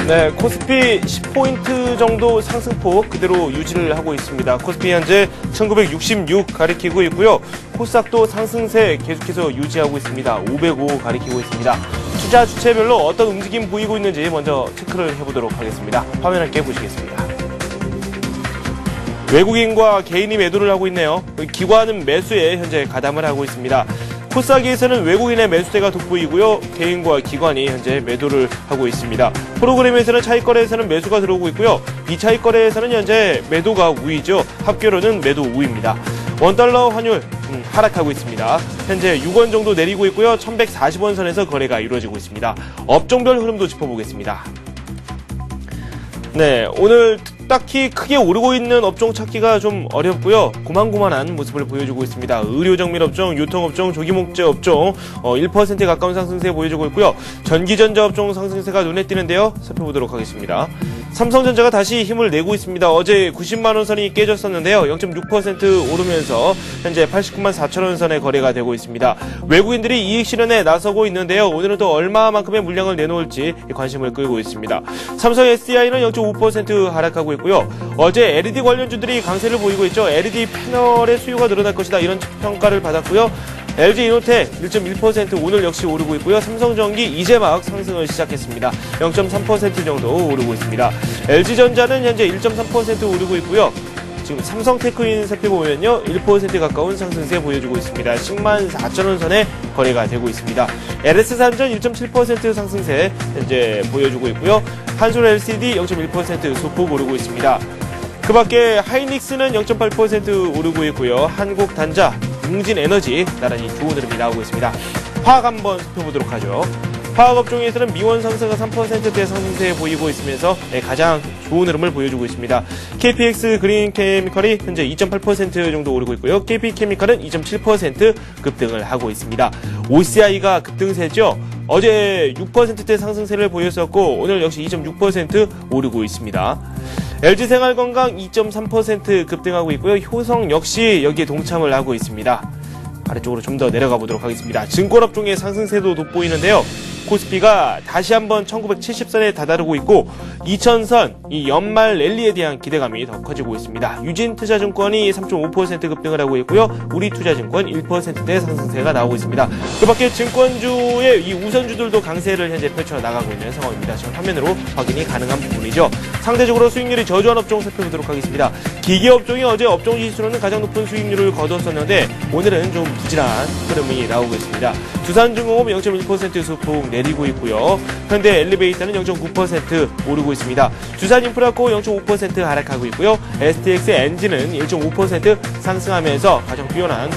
네, 코스피 10포인트 정도 상승폭 그대로 유지를 하고 있습니다. 코스피 현재 1966 가리키고 있고요. 코스닥도 상승세 계속해서 유지하고 있습니다. 505 가리키고 있습니다. 투자 주체별로 어떤 움직임 보이고 있는지 먼저 체크를 해보도록 하겠습니다. 화면 함께 보시겠습니다. 외국인과 개인이 매도를 하고 있네요. 기관은 매수에 현재 가담을 하고 있습니다. 코스닥에서는 외국인의 매수세가 돋보이고요. 개인과 기관이 현재 매도를 하고 있습니다. 프로그램에서는 차익거래에서는 매수가 들어오고 있고요. 비차익거래에서는 현재 매도가 우위죠. 합계로는 매도 우위입니다. 원달러 환율 하락하고 있습니다. 현재 6원 정도 내리고 있고요. 1140원 선에서 거래가 이루어지고 있습니다. 업종별 흐름도 짚어보겠습니다. 네, 오늘 딱히 크게 오르고 있는 업종 찾기가 좀 어렵고요. 고만고만한 모습을 보여주고 있습니다. 의료정밀업종, 유통업종, 조기목재 업종 1% 가까운 상승세 보여주고 있고요. 전기전자 업종 상승세가 눈에 띄는데요. 살펴보도록 하겠습니다. 삼성전자가 다시 힘을 내고 있습니다. 어제 90만 원 선이 깨졌었는데요. 0.6% 오르면서 현재 89만 4천 원 선에 거래가 되고 있습니다. 외국인들이 이익 실현에 나서고 있는데요. 오늘은 또 얼마만큼의 물량을 내놓을지 관심을 끌고 있습니다. 삼성 SDI는 0.5% 하락하고 있고요. 어제 LED 관련주들이 강세를 보이고 있죠. LED 패널의 수요가 늘어날 것이다. 이런 평가를 받았고요. LG 이노텍 1.1% 오늘 역시 오르고 있고요. 삼성전기 이제 막 상승을 시작했습니다. 0.3% 정도 오르고 있습니다. LG전자는 현재 1.3% 오르고 있고요. 지금 삼성테크인 살펴보면요. 1% 가까운 상승세 보여주고 있습니다. 10만 4천 원 선에 거래가 되고 있습니다. LS산전 1.7% 상승세 현재 보여주고 있고요. 한솔 LCD 0.1% 소폭 오르고 있습니다. 그 밖에 하이닉스는 0.8% 오르고 있고요. 한국단자, 웅진에너지 나란히 좋은 흐름이 나오고 있습니다. 화학 한번 살펴보도록 하죠. 화학업종에서는 미원 상승가 3%대 상승세 보이고 있으면서 가장 좋은 흐름을 보여주고 있습니다. KPX 그린케미컬이 현재 2.8% 정도 오르고 있고요. KP케미칼은 2.7% 급등을 하고 있습니다. OCI가 급등세죠. 어제 6%대 상승세를 보였었고 오늘 역시 2.6% 오르고 있습니다. LG생활건강 2.3% 급등하고 있고요. 효성 역시 여기에 동참을 하고 있습니다. 아래쪽으로 좀 더 내려가 보도록 하겠습니다. 증권업종의 상승세도 돋보이는데요. 코스피가 다시 한번 1970선에 다다르고 있고 2000선 이 연말 랠리에 대한 기대감이 더 커지고 있습니다. 유진투자증권이 3.5% 급등을 하고 있고요. 우리투자증권 1%대 상승세가 나오고 있습니다. 그 밖에 증권주의 이 우선주들도 강세를 현재 펼쳐나가고 있는 상황입니다. 지금 화면으로 확인이 가능한 부분이죠. 상대적으로 수익률이 저조한 업종 살펴보도록 하겠습니다. 기계업종이 어제 업종지수로는 가장 높은 수익률을 거뒀었는데 오늘은 좀 부진한 흐름이 나오고 있습니다. 두산중공업 0.1% 소폭 내리고 있고요. 현대 엘리베이터는 0.9% 오르고 있습니다. 두산인프라코 0.5% 하락하고 있고요. STX 엔진은 1.5% 상승하면서 가장 뛰어난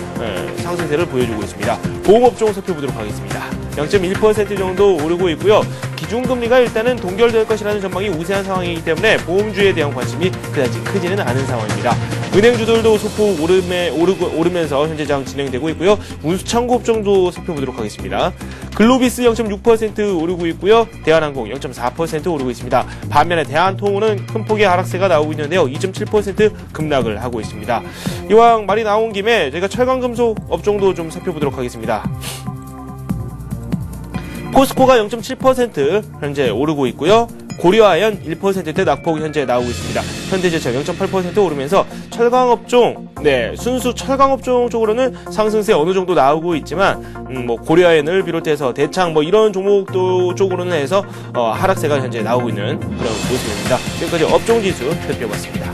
상승세를 보여주고 있습니다. 보험업종 살펴보도록 하겠습니다. 0.1% 정도 오르고 있고요. 기준금리가 일단은 동결될 것이라는 전망이 우세한 상황이기 때문에 보험주에 대한 관심이 그다지 크지는 않은 상황입니다. 은행주들도 소폭 오르면서 현재장 진행되고 있고요. 운수창고업종도 살펴보도록 하겠습니다. 글로비스 0.6% 오르고 있고요. 대한항공 0.4% 오르고 있습니다. 반면에 대한통운은 큰 폭의 하락세가 나오고 있는데요. 2.7% 급락을 하고 있습니다. 이왕 말이 나온 김에 저희가 철강금속 업종도 좀 살펴보도록 하겠습니다. 포스코가 0.7% 현재 오르고 있고요. 고려아연 1%대 낙폭 현재 나오고 있습니다. 현대제철 0.8% 오르면서 철강업종, 순수 철강업종 쪽으로는 상승세 어느 정도 나오고 있지만, 고려아연을 비롯해서 대창 이런 종목도 쪽으로는 해서, 하락세가 현재 나오고 있는 그런 모습입니다. 지금까지 업종지수 살펴봤습니다.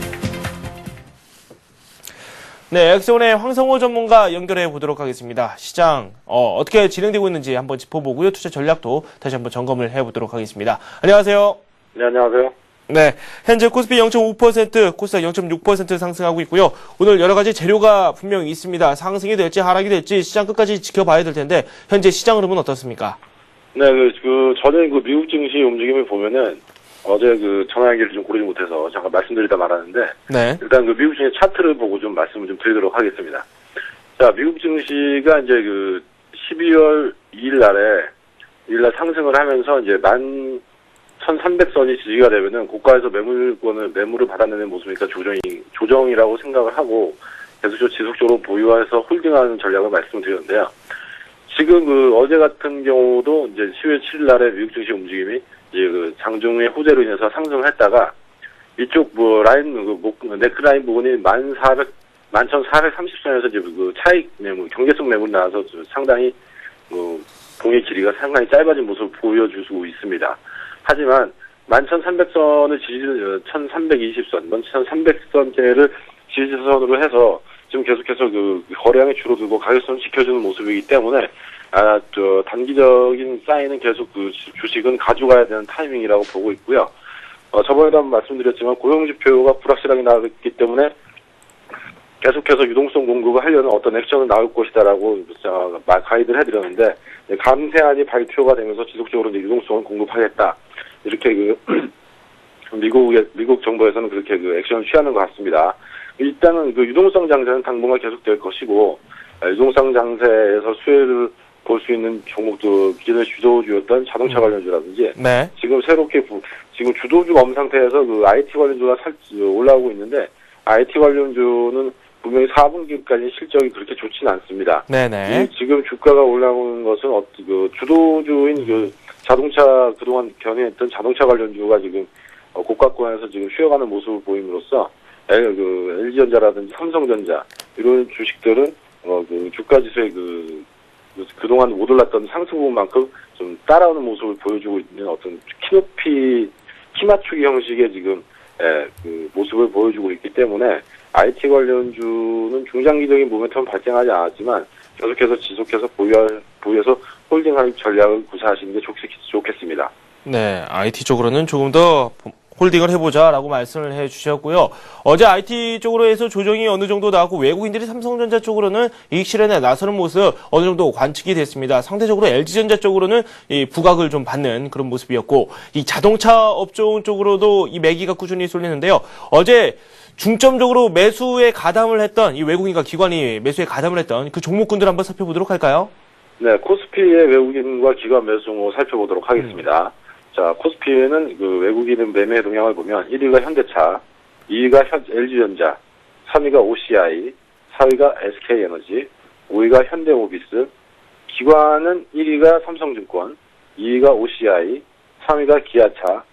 네, 엑소온의 황성호 전문가 연결해 보도록 하겠습니다. 시장 어떻게 진행되고 있는지 한번 짚어보고요. 투자 전략도 다시 한번 점검을 해보도록 하겠습니다. 안녕하세요. 네, 안녕하세요. 네, 현재 코스피 0.5%, 코스닥 0.6% 상승하고 있고요. 오늘 여러 가지 재료가 분명히 있습니다. 상승이 될지 하락이 될지 시장 끝까지 지켜봐야 될 텐데 현재 시장 흐름은 어떻습니까? 네, 저는 미국 증시 움직임을 보면은 어제 전화 연결을 좀 고르지 못해서 잠깐 말씀드리다 말았는데, 네. 일단 미국 증시 차트를 보고 좀 말씀을 좀 드리도록 하겠습니다. 자, 미국 증시가 이제 12월 2일 날에 상승을 하면서 이제 11,300선이 지지가 되면은 고가에서 매물을 받아내는 모습이니까 조정이라고 생각을 하고 계속 지속적으로 보유해서 홀딩하는 전략을 말씀드렸는데요. 지금 어제 같은 경우도 이제 10월 7일 날에 미국 증시 움직임이 이제 장중의 호재로 인해서 상승을 했다가 이쪽 뭐 라인 네크라인 부분이 11,430선에서 이제 그 차익 매물, 경계성 매물이 나와서 상당히 봉의 길이가 상당히 짧아진 모습을 보여주고 있습니다. 하지만 11,300선을 1,320선, 1,300선대를 지지선으로 해서 지금 계속해서 그 거래량이 줄어들고 가격선을 지켜주는 모습이기 때문에 단기적인 사인은 계속 그 주식은 가져가야 되는 타이밍이라고 보고 있고요. 저번에도 한번 말씀드렸지만 고용지표가 불확실하게 나왔기 때문에 계속해서 유동성 공급을 하려는 어떤 액션은 나올 것이다라고 가이드를 해드렸는데 감세안이 발표가 되면서 지속적으로 이제 유동성을 공급하겠다 이렇게 미국 정부에서는 그렇게 액션을 취하는 것 같습니다. 일단은 유동성 장세는 당분간 계속될 것이고 유동성 장세에서 수혜를 볼 수 있는 종목도 기존에 주도주였던 자동차 관련주라든지 네. 지금 새롭게 지금 주도주가 없는 상태에서 IT 관련주가 올라오고 있는데 IT 관련주는 분명히 4분기까지 실적이 그렇게 좋지는 않습니다. 네네. 지금 주가가 올라오는 것은 주도주인 자동차 그동안 견해했던 자동차 관련주가 지금 고가권에서 지금 쉬어가는 모습을 보임으로써 LG전자라든지 삼성전자 이런 주식들은 주가 지수의 그동안 못 올랐던 상승 부분만큼 좀 따라오는 모습을 보여주고 있는 어떤 키 맞추기 형식의 지금 모습을 보여주고 있기 때문에 IT 관련주는 중장기적인 모멘텀은 발생하지 않았지만 계속해서 지속해서 보유해서 홀딩할 전략을 구사하시는 게 좋겠습니다. 네, IT 쪽으로는 조금 더 홀딩을 해보자라고 말씀을 해주셨고요. 어제 IT 쪽으로 해서 조정이 어느 정도 나왔고 외국인들이 삼성전자 쪽으로는 이익 실현에 나서는 모습 어느 정도 관측이 됐습니다. 상대적으로 LG전자 쪽으로는 이 부각을 좀 받는 그런 모습이었고 이 자동차 업종 쪽으로도 이 매기가 꾸준히 쏠리는데요. 어제 중점적으로 매수에 가담을 했던 이 외국인과 기관이 매수에 가담을 했던 그 종목군들 한번 살펴보도록 할까요? 네, 코스피의 외국인과 기관 매수 살펴보도록 하겠습니다. 자, 코스피에는 외국인의 매매 동향을 보면 1위가 현대차, 2위가 LG전자, 3위가 OCI, 4위가 SK에너지, 5위가 현대모비스, 기관은 1위가 삼성증권, 2위가 OCI, 3위가 기아차,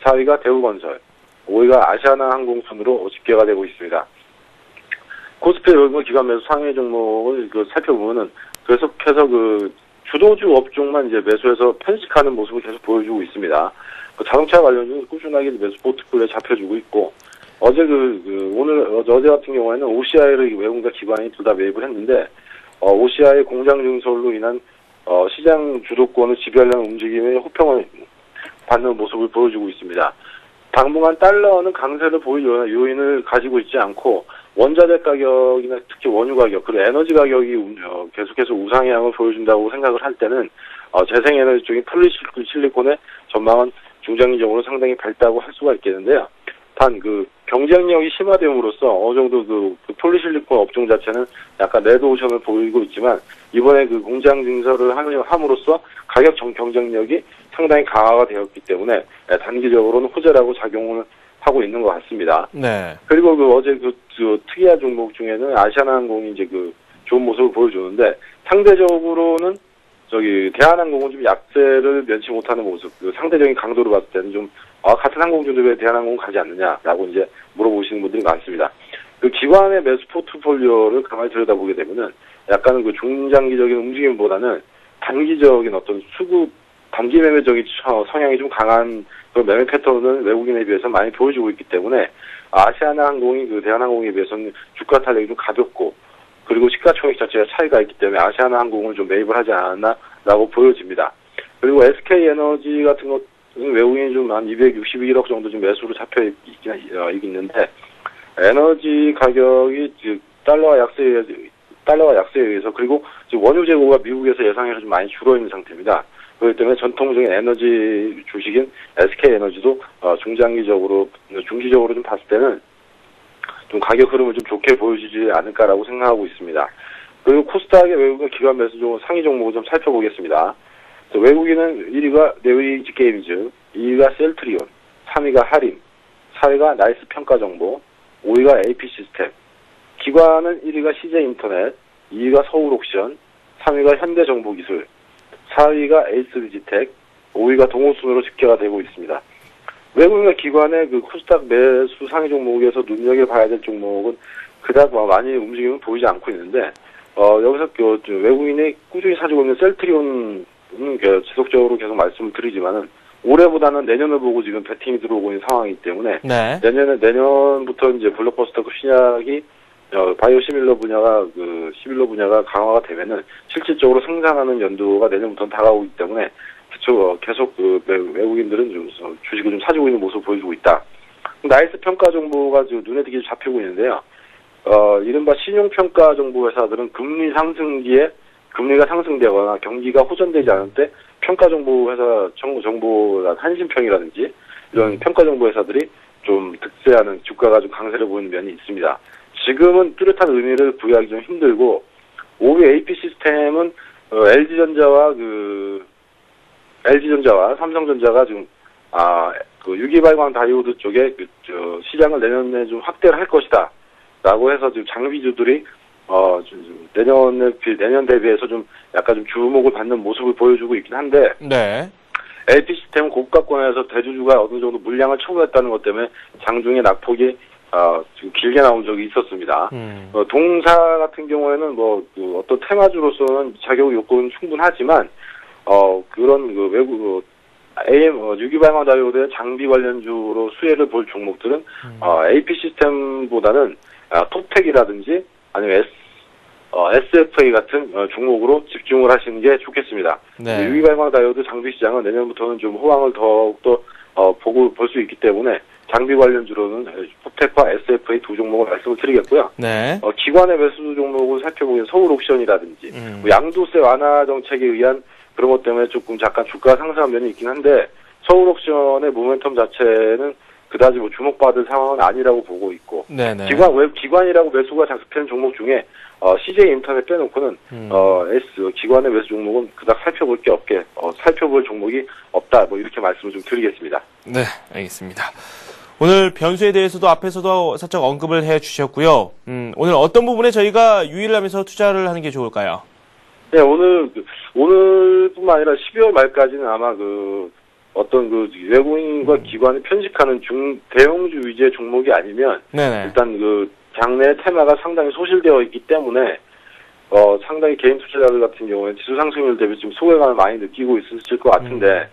4위가 대우건설, 5위가 아시아나항공 순으로 집계가 되고 있습니다. 코스피 외국인 기관 매수 상위 종목을 살펴보면은 계속해서 주도주 업종만 이제 매수해서 편식하는 모습을 계속 보여주고 있습니다. 자동차 관련주는 꾸준하게 매수 포트폴리오에 잡혀주고 있고, 어제 어제 같은 경우에는 OCI를 외국인과 기관이 둘 다 매입을 했는데, OCI 공장 증설로 인한, 시장 주도권을 지배하려는 움직임의 호평을 받는 모습을 보여주고 있습니다. 당분간 달러는 강세를 보일 요인을 가지고 있지 않고, 원자재 가격이나 특히 원유 가격, 그리고 에너지 가격이 계속해서 우상향을 향을 보여준다고 생각을 할 때는 재생에너지 쪽인 폴리실리콘의 전망은 중장기적으로 상당히 밝다고 할 수가 있겠는데요. 단 경쟁력이 심화됨으로써 어느 정도 폴리실리콘 업종 자체는 약간 레드오션을 보이고 있지만 이번에 공장 증설을 함으로써 가격 경쟁력이 상당히 강화가 되었기 때문에 단기적으로는 호재라고 작용을 하고 있는 것 같습니다. 네. 그리고 어제 특이한 종목 중에는 아시아나항공이 이제 좋은 모습을 보여주는데 상대적으로는 대한항공은 좀 약세를 면치 못하는 모습, 상대적인 강도를 봤을 때는 좀 같은 항공주인데 왜 대한항공 가지 않느냐라고 이제 물어보시는 분들이 많습니다. 기관의 매수 포트폴리오를 가만히 들여다보게 되면은 약간 중장기적인 움직임보다는 단기적인 어떤 단기 매매적인 성향이 좀 강한 그런 매매 패턴을 외국인에 비해서 많이 보여주고 있기 때문에 아시아나항공이 대한항공에 비해서는 주가 탄력이 좀 가볍고 그리고 시가총액 자체가 차이가 있기 때문에 아시아나항공을 좀 매입을 하지 않았나라고 보여집니다. 그리고 SK에너지 같은 것은 외국인이 좀 한 261억 정도 좀 매수로 잡혀 있는데 에너지 가격이 달러와 약세에 의해서 그리고 원유 재고가 미국에서 예상에서 좀 많이 줄어 있는 상태입니다. 그렇기 때문에 전통적인 에너지 주식인 SK에너지도 중기적으로 좀 봤을 때는 좀 가격 흐름을 좀 좋게 보여주지 않을까라고 생각하고 있습니다. 그리고 코스닥의 외국인 기관 매수 상위 종목을 좀 살펴보겠습니다. 외국인은 1위가 네오이지 게임즈, 2위가 셀트리온, 3위가 하림, 4위가 나이스 평가정보, 5위가 AP시스템, 기관은 1위가 CJ인터넷, 2위가 서울옥션, 3위가 현대정보기술, 4위가 에이스비지텍, 5위가 동호순으로 집계가 되고 있습니다. 외국인과 기관의 그 코스닥 매수 상위 종목에서 눈여겨봐야 될 종목은 그닥 많이 움직임은 보이지 않고 있는데, 여기서 외국인이 꾸준히 사주고 있는 셀트리온은 지속적으로 계속 말씀을 드리지만은, 올해보다는 내년을 보고 지금 배팅이 들어오고 있는 상황이기 때문에, 네. 내년부터 이제 블록버스터급 신약이, 바이오 시밀러 분야가 강화가 되면은, 실질적으로 성장하는 연도가 내년부터는 다가오기 때문에, 계속 외국인들은 좀 주식을 좀 사주고 있는 모습을 보여주고 있다. 나이스 평가 정보가 지금 눈에 띄게 잡히고 있는데요. 이른바 신용평가 정보 회사들은 금리 상승기에 금리가 상승되거나 경기가 호전되지 않을 때 평가 정보 회사 정보 한신평이라든지 이런 평가 정보 회사들이 좀 득세하는 주가가 좀 강세를 보이는 면이 있습니다. 지금은 뚜렷한 의미를 부여하기 좀 힘들고, 오히려 AP 시스템은 LG전자와 삼성전자가 지금 유기발광 다이오드 쪽에 시장을 내년에 좀 확대를 할 것이다 라고 해서 지금 장비주들이 내년 대비해서 좀 약간 좀 주목을 받는 모습을 보여주고 있긴 한데, 네. LP 시스템은 고가권에서 대주주가 어느 정도 물량을 처분했다는 것 때문에 장중에 낙폭이 지금 길게 나온 적이 있었습니다. 동사 같은 경우에는 어떤 테마주로서는 자격 요건은 충분하지만, 그런 외국 유기발광 다이오드의 장비 관련주로 수혜를 볼 종목들은 AP 시스템보다는 톱텍이라든지 아니면 SFA 같은 종목으로 집중을 하시는 게 좋겠습니다. 네. 유기발광 다이오드 장비 시장은 내년부터는 좀 호황을 더욱더 볼 수 있기 때문에 장비 관련주로는 톱텍과 SFA 두 종목을 말씀을 드리겠고요. 네. 기관의 매수 종목을 살펴보면 서울옥션이라든지 양도세 완화 정책에 의한 그런 것 때문에 조금 잠깐 주가 상승한 면이 있긴 한데, 서울옥션의 모멘텀 자체는 그다지 주목받을 상황은 아니라고 보고 있고, 네네. 기관이라고 매수가 작습하는 종목 중에 CJ 인터넷 빼놓고는 기관의 매수 종목은 그닥 살펴볼 종목이 없다. 이렇게 말씀을 좀 드리겠습니다. 네, 알겠습니다. 오늘 변수에 대해서도 앞에서도 살짝 언급을 해 주셨고요. 오늘 어떤 부분에 저희가 유의를 하면서 투자를 하는 게 좋을까요? 네, 오늘뿐만 아니라 12월 말까지는 아마 외국인과 기관이 편식하는 대형주 위주의 종목이 아니면, 네네. 일단 장내 테마가 상당히 소실되어 있기 때문에, 상당히 개인 투자자들 같은 경우에 지수 상승률 대비 지금 소외감을 많이 느끼고 있으실 것 같은데,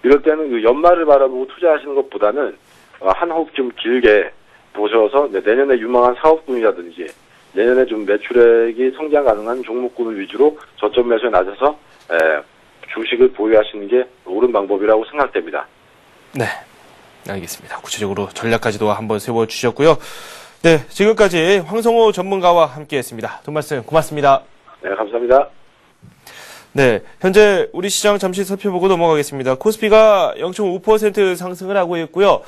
이럴 때는 연말을 바라보고 투자하시는 것보다는, 한 호흡 좀 길게 보셔서, 내년에 유망한 사업군이라든지, 내년에 좀 매출액이 성장 가능한 종목군을 위주로 저점 매수에 낮아서 주식을 보유하시는 게 옳은 방법이라고 생각됩니다. 네, 알겠습니다. 구체적으로 전략까지도 한번 세워주셨고요. 네, 지금까지 황성호 전문가와 함께했습니다. 돈 말씀 고맙습니다. 네, 감사합니다. 네, 현재 우리 시장 잠시 살펴보고 넘어가겠습니다. 코스피가 0.5% 상승을 하고 있고요.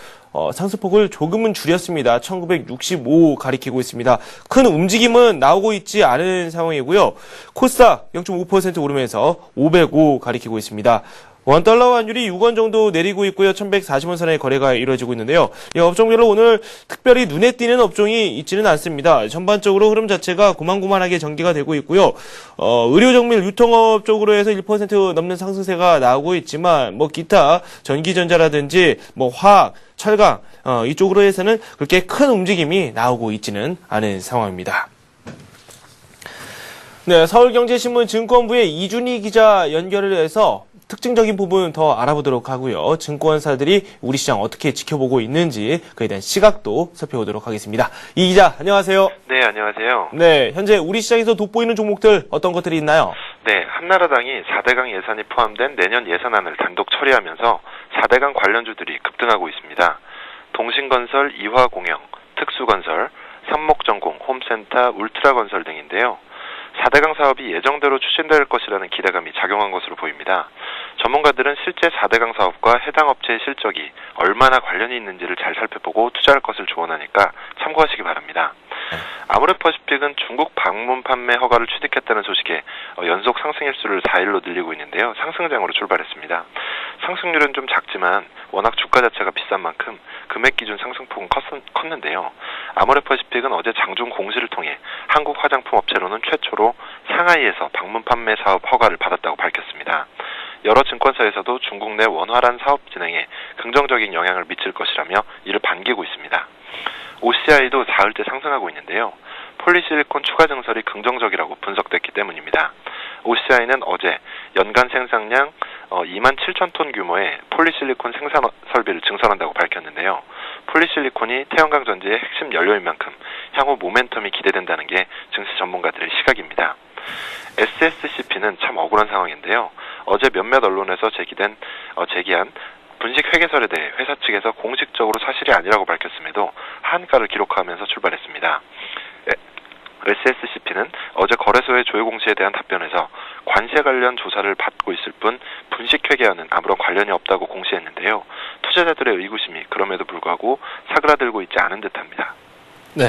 상승폭을 조금은 줄였습니다. 1965 가리키고 있습니다. 큰 움직임은 나오고 있지 않은 상황이고요. 코스닥 0.5% 오르면서 505 가리키고 있습니다. 원달러 환율이 6원 정도 내리고 있고요. 1140원 선의 거래가 이루어지고 있는데요. 이 업종별로 오늘 특별히 눈에 띄는 업종이 있지는 않습니다. 전반적으로 흐름 자체가 고만고만하게 전개가 되고 있고요. 의료정밀 유통업 쪽으로 해서 1% 넘는 상승세가 나오고 있지만 기타 전기전자라든지 화학, 철강 이쪽으로 해서는 그렇게 큰 움직임이 나오고 있지는 않은 상황입니다. 네, 서울경제신문 증권부의 이준희 기자 연결을 해서 특징적인 부분 더 알아보도록 하고요. 증권사들이 우리 시장 어떻게 지켜보고 있는지 그에 대한 시각도 살펴보도록 하겠습니다. 이 기자, 안녕하세요. 네, 안녕하세요. 네, 현재 우리 시장에서 돋보이는 종목들 어떤 것들이 있나요? 네, 한나라당이 4대강 예산이 포함된 내년 예산안을 단독 처리하면서 4대강 관련주들이 급등하고 있습니다. 동신건설, 이화공영, 특수건설, 삼목전공, 홈센터, 울트라건설 등인데요. 4대강 사업이 예정대로 추진될 것이라는 기대감이 작용한 것으로 보입니다. 전문가들은 실제 4대강 사업과 해당 업체의 실적이 얼마나 관련이 있는지를 잘 살펴보고 투자할 것을 조언하니까 참고하시기 바랍니다. 아모레퍼시픽은 중국 방문 판매 허가를 취득했다는 소식에 연속 상승 일수를 4일로 늘리고 있는데요. 상승장으로 출발했습니다. 상승률은 좀 작지만 워낙 주가 자체가 비싼 만큼 금액 기준 상승폭은 컸는데요. 아모레퍼시픽은 어제 장중 공시를 통해 한국 화장품 업체로는 최초로 상하이에서 방문 판매 사업 허가를 받았다고 밝혔습니다. 여러 증권사에서도 중국 내 원활한 사업 진행에 긍정적인 영향을 미칠 것이라며 이를 반기고 있습니다. OCI도 사흘째 상승하고 있는데요. 폴리실리콘 추가 증설이 긍정적이라고 분석됐기 때문입니다. OCI는 어제 연간 생산량 2만 7천 톤 규모의 폴리실리콘 생산 설비를 증설한다고 밝혔는데요. 폴리실리콘이 태양광 전지의 핵심 연료인 만큼 향후 모멘텀이 기대된다는 게 증시 전문가들의 시각입니다. SSCP는 참 억울한 상황인데요. 어제 몇몇 언론에서 제기한 분식 회계설에 대해 회사 측에서 공식적으로 사실이 아니라고 밝혔음에도 한가를 기록하면서 출발했습니다. SSCP는 어제 거래소의 조회 공시에 대한 답변에서 관세 관련 조사를 받고 있을 뿐 분식회계와는 아무런 관련이 없다고 공시했는데요. 투자자들의 의구심이 그럼에도 불구하고 사그라들고 있지 않은 듯합니다. 네,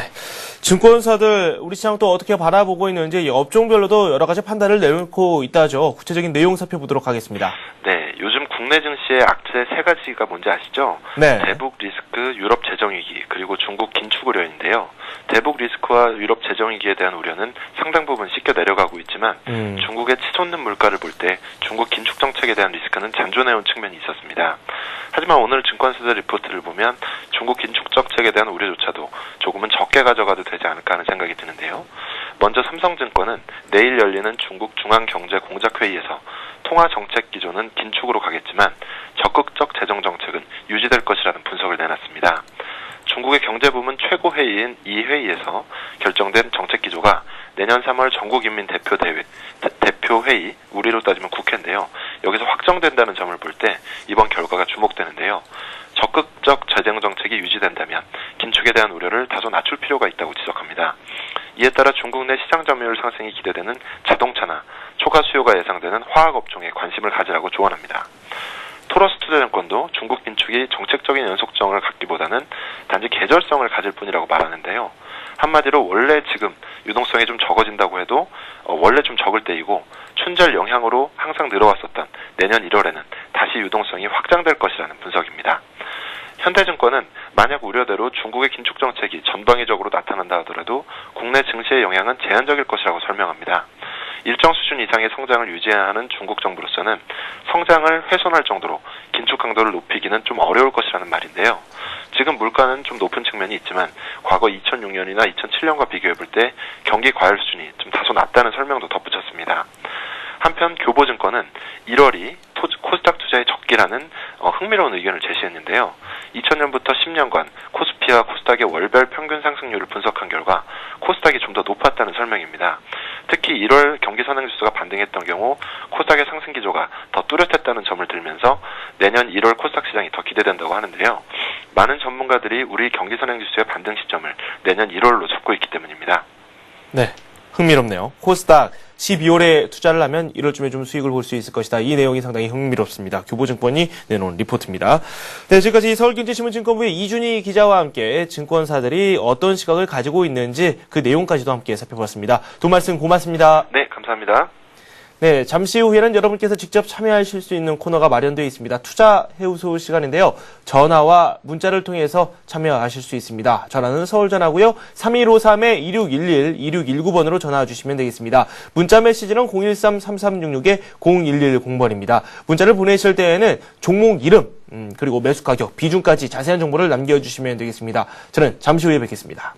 증권사들 우리 시장 또 어떻게 바라보고 있는지 업종별로도 여러 가지 판단을 내놓고 있다죠. 구체적인 내용 살펴보도록 하겠습니다. 네, 요즘 국내 증시의 악재 세 가지가 뭔지 아시죠? 네. 대북 리스크, 유럽 재정위기, 그리고 중국 긴축 우려인데요. 대북 리스크와 유럽 재정위기에 대한 우려는 상당 부분 씻겨 내려가고 있지만 중국의 치솟는 물가를 볼 때 중국 긴축 정책에 대한 리스크는 잔존해온 측면이 있었습니다. 하지만 오늘 증권사들 리포트를 보면 중국 긴축 정책에 대한 우려조차도 조금은 적게 가져가도 되지 않을까 하는 생각이 드는데요. 먼저 삼성증권은 내일 열리는 중국 중앙경제공작회의에서 통화정책 기조는 긴축으로 가겠지만 적극적 재정정책은 유지될 것이라는 분석을 내놨습니다. 중국의 경제부문 최고회의인 이 회의에서 결정된 정책 기조가 내년 3월 전국인민대표회의, 우리로 따지면 국회인데요. 여기서 확정된다는 점을 볼 때 이번 결과가 주목되는데요. 적극적 재정 정책이 유지된다면 긴축에 대한 우려를 다소 낮출 필요가 있다고 지적합니다. 이에 따라 중국 내 시장 점유율 상승이 기대되는 자동차나 초과 수요가 예상되는 화학 업종에 관심을 가지라고 조언합니다. 토러스 투자증권도 중국 긴축이 정책적인 연속성을 갖기보다는 단지 계절성을 가질 뿐이라고 말하는데요. 한마디로 원래 지금 유동성이 좀 적어진다고 해도 원래 좀 적을 때이고 춘절 영향으로 항상 늘어왔었던 내년 1월에는 다시 유동성이 확장될 것이라는 분석입니다. 현대증권은 만약 우려대로 중국의 긴축 정책이 전방위적으로 나타난다 하더라도 국내 증시의 영향은 제한적일 것이라고 설명합니다. 일정 수준 이상의 성장을 유지해야 하는 중국 정부로서는 성장을 훼손할 정도로 긴축 강도를 높이기는 좀 어려울 것이라는 말인데요. 지금 물가는 좀 높은 측면이 있지만 과거 2006년이나 2007년과 비교해볼 때 경기 과열 수준이 좀 다소 낮다는 설명도 덧붙였습니다. 한편 교보증권은 1월이 코스닥 투자의 적기라는 흥미로운 의견을 제시했는데요. 2000년부터 10년간 코스피와 코스닥의 월별 평균 상승률을 분석한 결과 코스닥이 좀 더 높았다는 설명입니다. 특히 1월 경기 선행지수가 반등했던 경우 코스닥의 상승 기조가 더 뚜렷했다는 점을 들면서 내년 1월 코스닥 시장이 더 기대된다고 하는데요. 많은 전문가들이 우리 경기 선행지수의 반등 시점을 내년 1월로 잡고 있기 때문입니다. 네, 흥미롭네요. 코스닥 12월에 투자를 하면 1월쯤에 좀 수익을 볼 수 있을 것이다. 이 내용이 상당히 흥미롭습니다. 교보증권이 내놓은 리포트입니다. 네, 지금까지 서울경제신문증권부의 이준희 기자와 함께 증권사들이 어떤 시각을 가지고 있는지 그 내용까지도 함께 살펴봤습니다. 두 말씀 고맙습니다. 네, 감사합니다. 네, 잠시 후에는 여러분께서 직접 참여하실 수 있는 코너가 마련되어 있습니다. 투자 해우소 시간인데요. 전화와 문자를 통해서 참여하실 수 있습니다. 전화는 서울전화고요. 3153-2611, 2619번으로 전화 주시면 되겠습니다. 문자 메시지는 013-3366-0110번입니다. 문자를 보내실 때에는 종목 이름, 그리고 매수 가격, 비중까지 자세한 정보를 남겨주시면 되겠습니다. 저는 잠시 후에 뵙겠습니다.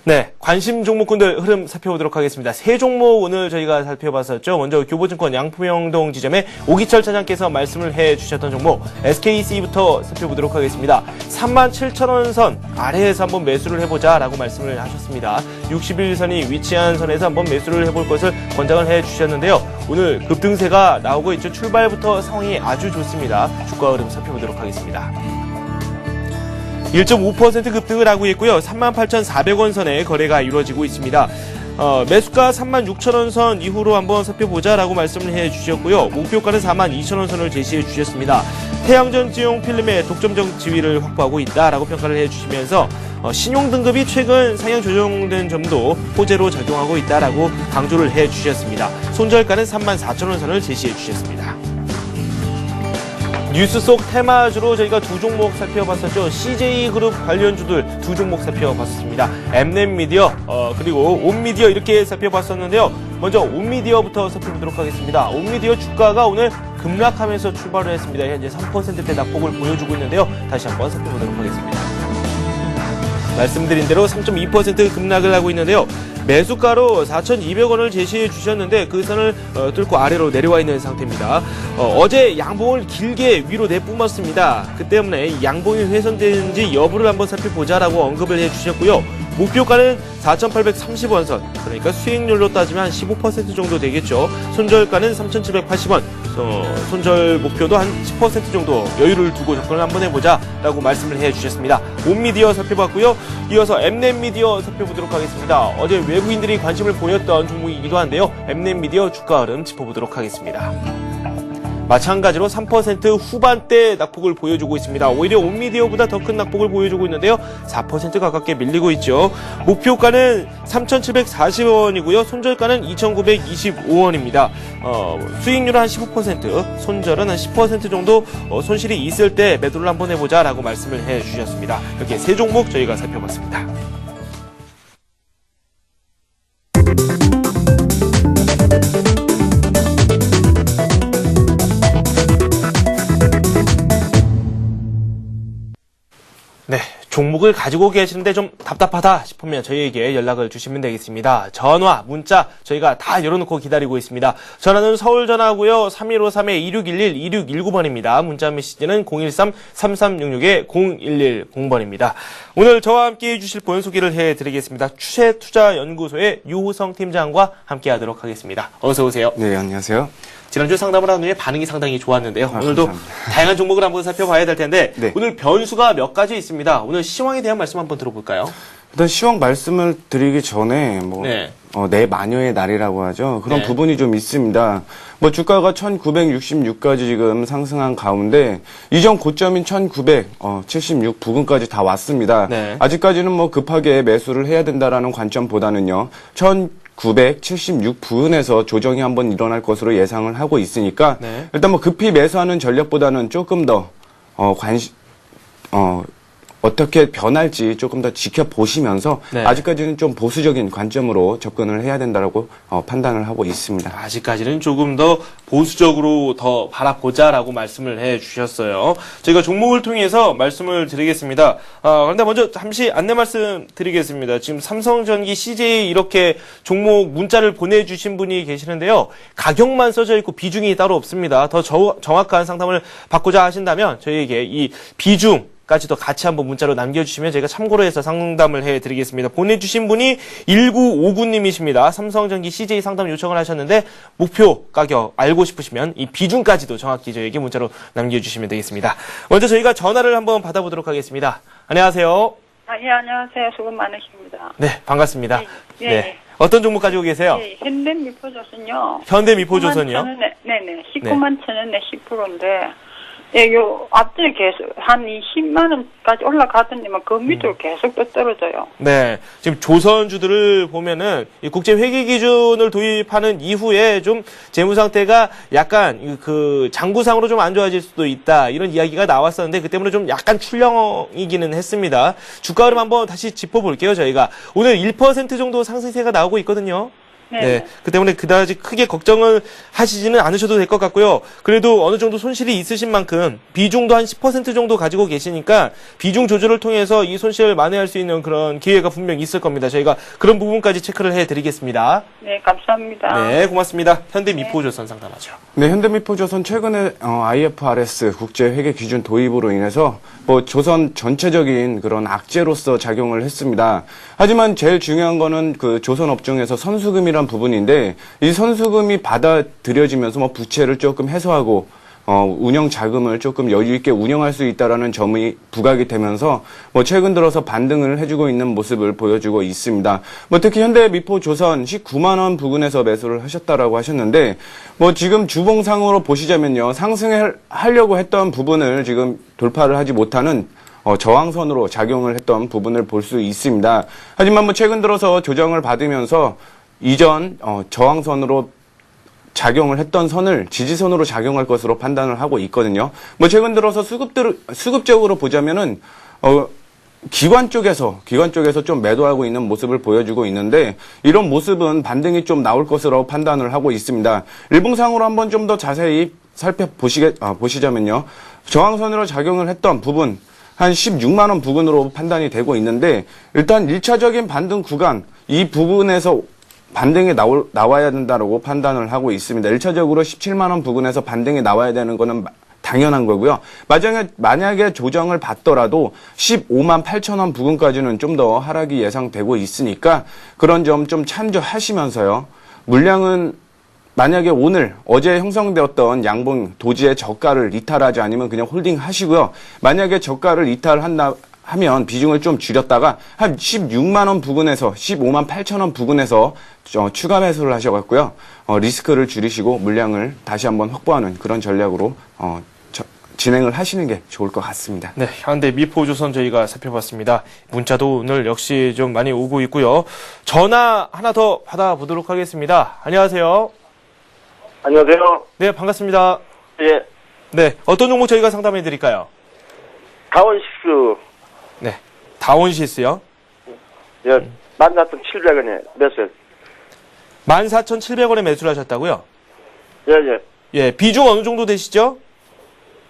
네, 관심 종목군들 흐름 살펴보도록 하겠습니다. 세 종목 오늘 저희가 살펴봤었죠. 먼저 교보증권 양포명동 지점의 오기철 차장께서 말씀을 해주셨던 종목 SKC부터 살펴보도록 하겠습니다. 37,000원 선 아래에서 한번 매수를 해보자라고 말씀을 하셨습니다. 61선이 위치한 선에서 한번 매수를 해볼 것을 권장을 해주셨는데요. 오늘 급등세가 나오고 있죠. 출발부터 상황이 아주 좋습니다. 주가 흐름 살펴보도록 하겠습니다. 1.5% 급등을 하고 있고요. 38,400원 선에 거래가 이루어지고 있습니다. 매수가 36,000원 선 이후로 한번 살펴보자라고 말씀을 해주셨고요. 목표가는 42,000원 선을 제시해 주셨습니다. 태양전지용 필름의 독점적 지위를 확보하고 있다라고 평가를 해주시면서 신용등급이 최근 상향 조정된 점도 호재로 작용하고 있다라고 강조를 해주셨습니다. 손절가는 34,000원 선을 제시해 주셨습니다. 뉴스 속 테마주로 저희가 두 종목 살펴봤었죠. CJ그룹 관련주들 두 종목 살펴봤습니다. 엠넷미디어 그리고 온미디어 이렇게 살펴봤었는데요. 먼저 온미디어부터 살펴보도록 하겠습니다. 온미디어 주가가 오늘 급락하면서 출발을 했습니다. 현재 3%대 낙폭을 보여주고 있는데요. 다시 한번 살펴보도록 하겠습니다. 말씀드린 대로 3.2% 급락을 하고 있는데요. 매수가로 4,200원을 제시해 주셨는데 그 선을 뚫고 아래로 내려와 있는 상태입니다. 어제 양봉을 길게 위로 내뿜었습니다. 그 때문에 양봉이 훼손되는지 여부를 한번 살펴보자라고 언급을 해 주셨고요. 목표가는 4,830원 선, 그러니까 수익률로 따지면 한 15% 정도 되겠죠. 손절가는 3,780원, 손절 목표도 한 10% 정도 여유를 두고 접근을 한번 해보자라고 말씀을 해주셨습니다. 온미디어 살펴봤고요. 이어서 엠넷미디어 살펴보도록 하겠습니다. 어제 외국인들이 관심을 보였던 종목이기도 한데요. 엠넷미디어 주가 흐름 짚어보도록 하겠습니다. 마찬가지로 3% 후반대 낙폭을 보여주고 있습니다. 오히려 온미디어보다 더 큰 낙폭을 보여주고 있는데요. 4% 가깝게 밀리고 있죠. 목표가는 3,740원이고요. 손절가는 2,925원입니다. 수익률은 한 15%, 손절은 한 10% 정도 손실이 있을 때 매도를 한번 해보자라고 말씀을 해주셨습니다. 이렇게 세 종목 저희가 살펴봤습니다. 네, 종목을 가지고 계시는데 좀 답답하다 싶으면 저희에게 연락을 주시면 되겠습니다. 전화, 문자 저희가 다 열어놓고 기다리고 있습니다. 전화는 서울전화고요. 3153-2611, 2619번입니다. 문자 메시지는 013-3366-0110번입니다. 오늘 저와 함께 해주실 분 소개를 해드리겠습니다. 추세투자연구소의 유호성 팀장과 함께하도록 하겠습니다. 어서 오세요. 네, 안녕하세요. 지난주 상담을 한 후에 반응이 상당히 좋았는데요. 오늘도 감사합니다. 다양한 종목을 한번 살펴봐야 될 텐데 네. 오늘 변수가 몇 가지 있습니다. 오늘 시황에 대한 말씀 한번 들어볼까요? 일단 시황 말씀을 드리기 전에 네. 내 마녀의 날이라고 하죠. 그런 네. 부분이 좀 있습니다. 주가가 1966까지 지금 상승한 가운데 이전 고점인 1976 부근까지 다 왔습니다. 네. 아직까지는 급하게 매수를 해야 된다라는 관점보다는요. 1976 부근에서 조정이 한번 일어날 것으로 예상을 하고 있으니까 네. 일단 급히 매수하는 전략보다는 조금 더 어떻게 변할지 조금 더 지켜보시면서 네. 아직까지는 좀 보수적인 관점으로 접근을 해야 된다라고 판단을 하고 있습니다. 아직까지는 조금 더 보수적으로 더 바라보자라고 말씀을 해주셨어요. 저희가 종목을 통해서 말씀을 드리겠습니다. 그런데 먼저 잠시 안내 말씀 드리겠습니다. 지금 삼성전기, CJ 이렇게 종목 문자를 보내주신 분이 계시는데요. 가격만 써져 있고 비중이 따로 없습니다. 더 정확한 상담을 받고자 하신다면 저희에게 이 비중 까지도 같이 한번 문자로 남겨주시면 저희가 참고로 해서 상담을 해드리겠습니다. 보내주신 분이 1959님이십니다. 삼성전기 CJ 상담 요청을 하셨는데 목표 가격 알고 싶으시면 이 비중까지도 정확히 저희에게 문자로 남겨주시면 되겠습니다. 먼저 저희가 전화를 한번 받아보도록 하겠습니다. 안녕하세요. 예, 안녕하세요. 수고 많으십니다. 네, 반갑습니다. 예. 네. 어떤 종목 가지고 계세요? 예, 현대미포조선요. 현대미포조선이요? 네네. 19만 천원에 10%인데, 예, 앞전에 계속 한 20만원까지 올라가더니만 그 밑으로 계속 또 떨어져요. 네. 지금 조선주들을 보면은 이 국제 회계 기준을 도입하는 이후에 좀 재무 상태가 약간 장부상으로 좀 안 좋아질 수도 있다. 이런 이야기가 나왔었는데 그 때문에 좀 약간 출렁이기는 했습니다. 주가 흐름 한번 다시 짚어볼게요, 저희가. 오늘 1% 정도 상승세가 나오고 있거든요. 네. 그 때문에 그다지 크게 걱정을 하시지는 않으셔도 될 것 같고요. 그래도 어느 정도 손실이 있으신 만큼 비중도 한 10% 정도 가지고 계시니까 비중 조절을 통해서 이 손실을 만회할 수 있는 그런 기회가 분명히 있을 겁니다. 저희가 그런 부분까지 체크를 해드리겠습니다. 네, 감사합니다. 네, 고맙습니다. 현대미포조선 상담하죠. 네, 현대미포조선 최근에 IFRS 국제회계 기준 도입으로 인해서 조선 전체적인 그런 악재로서 작용을 했습니다. 하지만 제일 중요한 거는 조선 업종에서 선수금이란 부분인데 이 선수금이 받아들여지면서 부채를 조금 해소하고 운영 자금을 조금 여유 있게 운영할 수 있다라는 점이 부각이 되면서 최근 들어서 반등을 해주고 있는 모습을 보여주고 있습니다. 특히 현대미포조선 19만 원 부근에서 매수를 하셨다라고 하셨는데 지금 주봉상으로 보시자면요. 상승하려고 했던 부분을 지금 돌파를 하지 못하는 저항선으로 작용을 했던 부분을 볼 수 있습니다. 하지만 최근 들어서 조정을 받으면서 이전 저항선으로 작용을 했던 선을 지지선으로 작용할 것으로 판단을 하고 있거든요. 뭐 최근 들어서 수급적으로 보자면은 기관 쪽에서 좀 매도하고 있는 모습을 보여주고 있는데 이런 모습은 반등이 좀 나올 것으로 판단을 하고 있습니다. 일봉상으로 한번 좀 더 자세히 보시자면요. 저항선으로 작용을 했던 부분 한 16만 원 부근으로 판단이 되고 있는데 일단 1차적인 반등 구간 이 부분에서 반등이 나와야 된다고 판단을 하고 있습니다. 1차적으로 17만 원 부근에서 반등이 나와야 되는 거는 당연한 거고요. 만약에 조정을 받더라도 15만 8천 원 부근까지는 좀 더 하락이 예상되고 있으니까 그런 점 좀 참조하시면서요. 물량은 만약에 어제 형성되었던 양봉 도지의 저가를 이탈하지 않으면 그냥 홀딩 하시고요. 만약에 저가를 하면 비중을 좀 줄였다가 한 16만 원 부근에서 15만 8천 원 부근에서 추가 매수를 하셔갖고요. 리스크를 줄이시고 물량을 다시 한번 확보하는 그런 전략으로 진행을 하시는 게 좋을 것 같습니다. 네, 현대 미포조선 저희가 살펴봤습니다. 문자도 오늘 역시 좀 많이 오고 있고요. 전화 하나 더 받아보도록 하겠습니다. 안녕하세요. 안녕하세요. 네, 반갑습니다. 예. 네, 어떤 종목 저희가 상담해 드릴까요? 다원식스. 네, 다원시스요. 예, 14,700원에 매수했. 14,700원에 매수를 하셨다고요? 예, 예. 예, 비중 어느 정도 되시죠?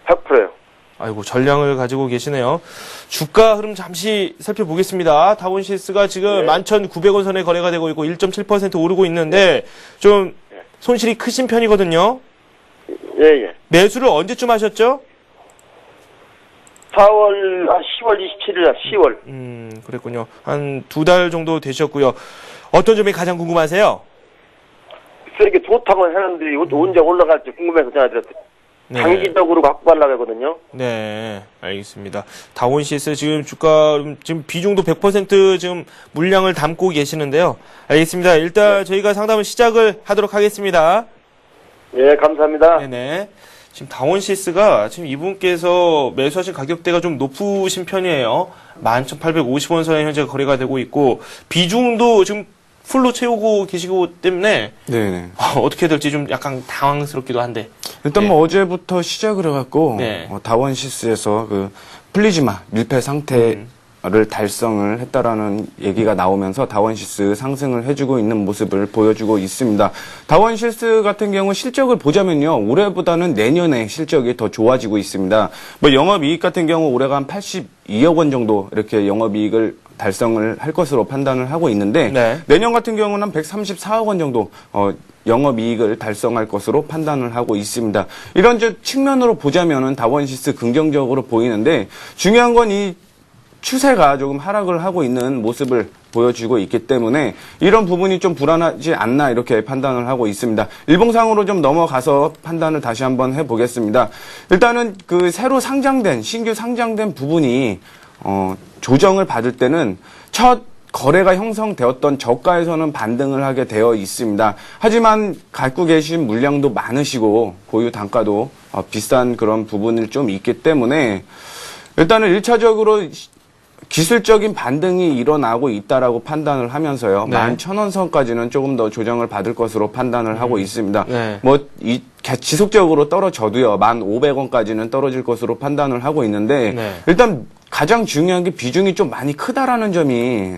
100%요. 아이고, 전량을 가지고 계시네요. 주가 흐름 잠시 살펴보겠습니다. 다원시스가 지금 11,900원 선에 거래가 되고 있고 1.7% 오르고 있는데 좀 손실이 크신 편이거든요. 예, 예. 매수를 언제쯤 하셨죠? 10월 27일, 10월. 그랬군요. 한 2달 정도 되셨고요. 어떤 점이 가장 궁금하세요? 이렇게 좋다고 했는데 언제 올라갈지 궁금해서 제가 네. 장기적으로 갖고 가려고 하거든요. 네, 알겠습니다. 다원시스 지금 주가, 지금 비중도 100% 지금 물량을 담고 계시는데요. 알겠습니다. 일단 저희가 상담을 시작을 하도록 하겠습니다. 예, 감사합니다. 네네. 지금 다원시스가 지금 이분께서 매수하신 가격대가 좀 높으신 편이에요. 11,850원 선에 현재 거래가 되고 있고, 비중도 지금 풀로 채우고 계시고 때문에 네네. 어떻게 될지 좀 약간 당황스럽기도 한데. 일단 뭐 어제부터 시작을 해갖고 네. 다원시스에서 그 플리즈마 밀폐 상태를 달성을 했다라는 얘기가 나오면서 다원시스 상승을 해주고 있는 모습을 보여주고 있습니다. 다원시스 같은 경우 실적을 보자면요, 올해보다는 내년에 실적이 더 좋아지고 있습니다. 뭐 영업이익 같은 경우 올해가 한 82억 원 정도 이렇게 영업이익을 달성을 할 것으로 판단을 하고 있는데 네. 내년 같은 경우는 한 134억 원 정도 영업이익을 달성할 것으로 판단을 하고 있습니다. 이런 측면으로 보자면은 다원시스 긍정적으로 보이는데 중요한 건 이 추세가 조금 하락을 하고 있는 모습을 보여주고 있기 때문에 이런 부분이 좀 불안하지 않나 이렇게 판단을 하고 있습니다. 일봉상으로 좀 넘어가서 판단을 다시 한번 해보겠습니다. 일단은 그 새로 신규 상장된 부분이 조정을 받을 때는 첫 거래가 형성되었던 저가에서는 반등을 하게 되어 있습니다. 하지만 갖고 계신 물량도 많으시고 보유 단가도 비싼 그런 부분을 좀 있기 때문에 일단은 1차적으로 기술적인 반등이 일어나고 있다라고 판단을 하면서요. 네. 11,000원 선까지는 조금 더 조정을 받을 것으로 판단을 하고 있습니다. 네. 지속적으로 떨어져도요. 1,500원까지는 떨어질 것으로 판단을 하고 있는데 네. 일단 가장 중요한 게 비중이 좀 많이 크다라는 점이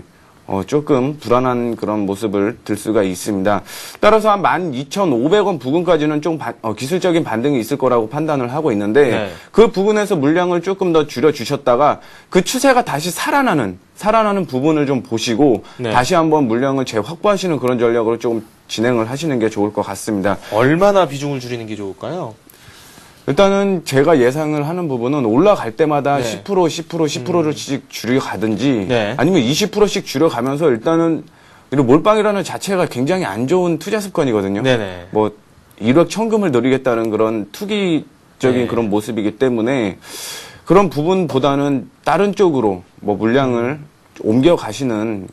조금 불안한 그런 모습을 들 수가 있습니다. 따라서 한 12,500원 부근까지는 좀 기술적인 반등이 있을 거라고 판단을 하고 있는데 네. 그 부분에서 물량을 조금 더 줄여주셨다가 그 추세가 다시 살아나는 부분을 좀 보시고 네. 다시 한번 물량을 재확보하시는 그런 전략으로 조금 진행을 하시는 게 좋을 것 같습니다. 얼마나 비중을 줄이는 게 좋을까요? 일단은 제가 예상을 하는 부분은 올라갈 때마다 네. 10%씩 줄여가든지 네. 아니면 20%씩 줄여가면서 일단은 이런 몰빵이라는 자체가 굉장히 안 좋은 투자 습관이거든요. 네네. 뭐 일확천금을 노리겠다는 그런 투기적인 네. 그런 모습이기 때문에 그런 부분보다는 다른 쪽으로 뭐 물량을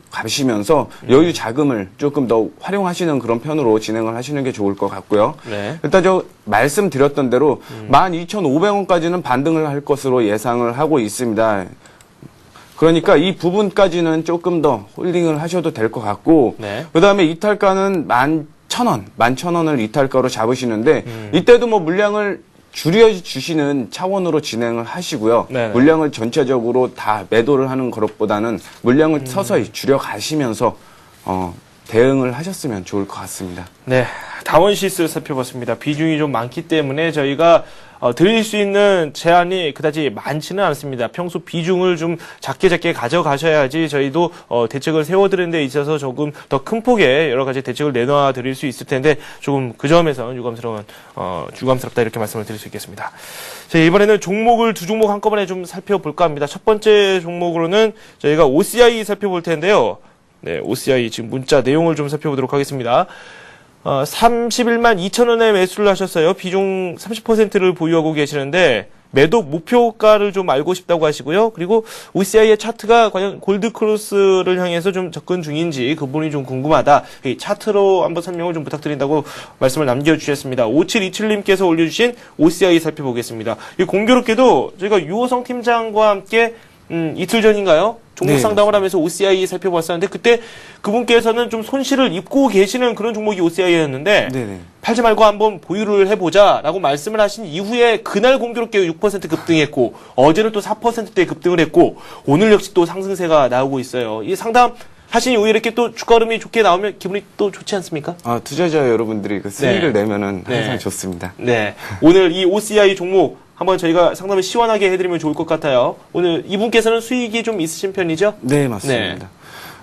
가시면서 여유 자금을 조금 더 활용하시는 그런 편으로 진행을 하시는 게 좋을 것 같고요. 네. 일단 말씀드렸던 대로 12,500원까지는 반등을 할 것으로 예상을 하고 있습니다. 그러니까 이 부분까지는 조금 더 홀딩을 하셔도 될 것 같고 네. 그다음에 이탈가는 11,000원, 11,000원을 이탈가로 잡으시는데 이때도 뭐 물량을 줄여주시는 차원으로 진행을 하시고요. 네네. 물량을 전체적으로 다 매도를 하는 것보다는 물량을 서서히 줄여가시면서 대응을 하셨으면 좋을 것 같습니다. 네, 다원시스 살펴봤습니다. 비중이 좀 많기 때문에 저희가 드릴 수 있는 제한이 그다지 많지는 않습니다. 평소 비중을 좀 작게 가져가셔야지 저희도 대책을 세워드리는 데 있어서 조금 더 큰 폭의 여러 가지 대책을 내놔 드릴 수 있을 텐데 조금 그 점에서는 유감스럽다 이렇게 말씀을 드릴 수 있겠습니다. 자, 이번에는 종목을 두 종목 한꺼번에 좀 살펴볼까 합니다. 첫 번째 종목으로는 저희가 OCI 살펴볼 텐데요. 네, OCI 지금 문자 내용을 좀 살펴보도록 하겠습니다. 31만 2천원에 매수를 하셨어요. 비중 30%를 보유하고 계시는데 매도 목표가를 좀 알고 싶다고 하시고요. 그리고 OCI의 차트가 과연 골드크로스를 향해서 좀 접근 중인지 그 부분이 좀 궁금하다. 이 차트로 한번 설명을 좀 부탁드린다고 말씀을 남겨주셨습니다. 5727님께서 올려주신 OCI 살펴보겠습니다. 공교롭게도 저희가 유호성 팀장과 함께 이틀 전인가요? 종목 네, 상담을 하면서 OCI 살펴봤었는데 그때 그분께서는 좀 손실을 입고 계시는 그런 종목이 OCI였는데 네네. 팔지 말고 한번 보유를 해보자라고 말씀을 하신 이후에 그날 공교롭게 6% 급등했고 어제는 또 4%대 급등을 했고 오늘 역시 또 상승세가 나오고 있어요. 이 상담 하신 이후에 이렇게 또 주가 흐름이 좋게 나오면 기분이 또 좋지 않습니까? 투자자 여러분들이 그 수익을 네. 내면은 항상 네. 좋습니다. 네. 오늘 이 OCI 종목 한번 저희가 상담을 시원하게 해드리면 좋을 것 같아요. 오늘 이분께서는 수익이 좀 있으신 편이죠? 네, 맞습니다.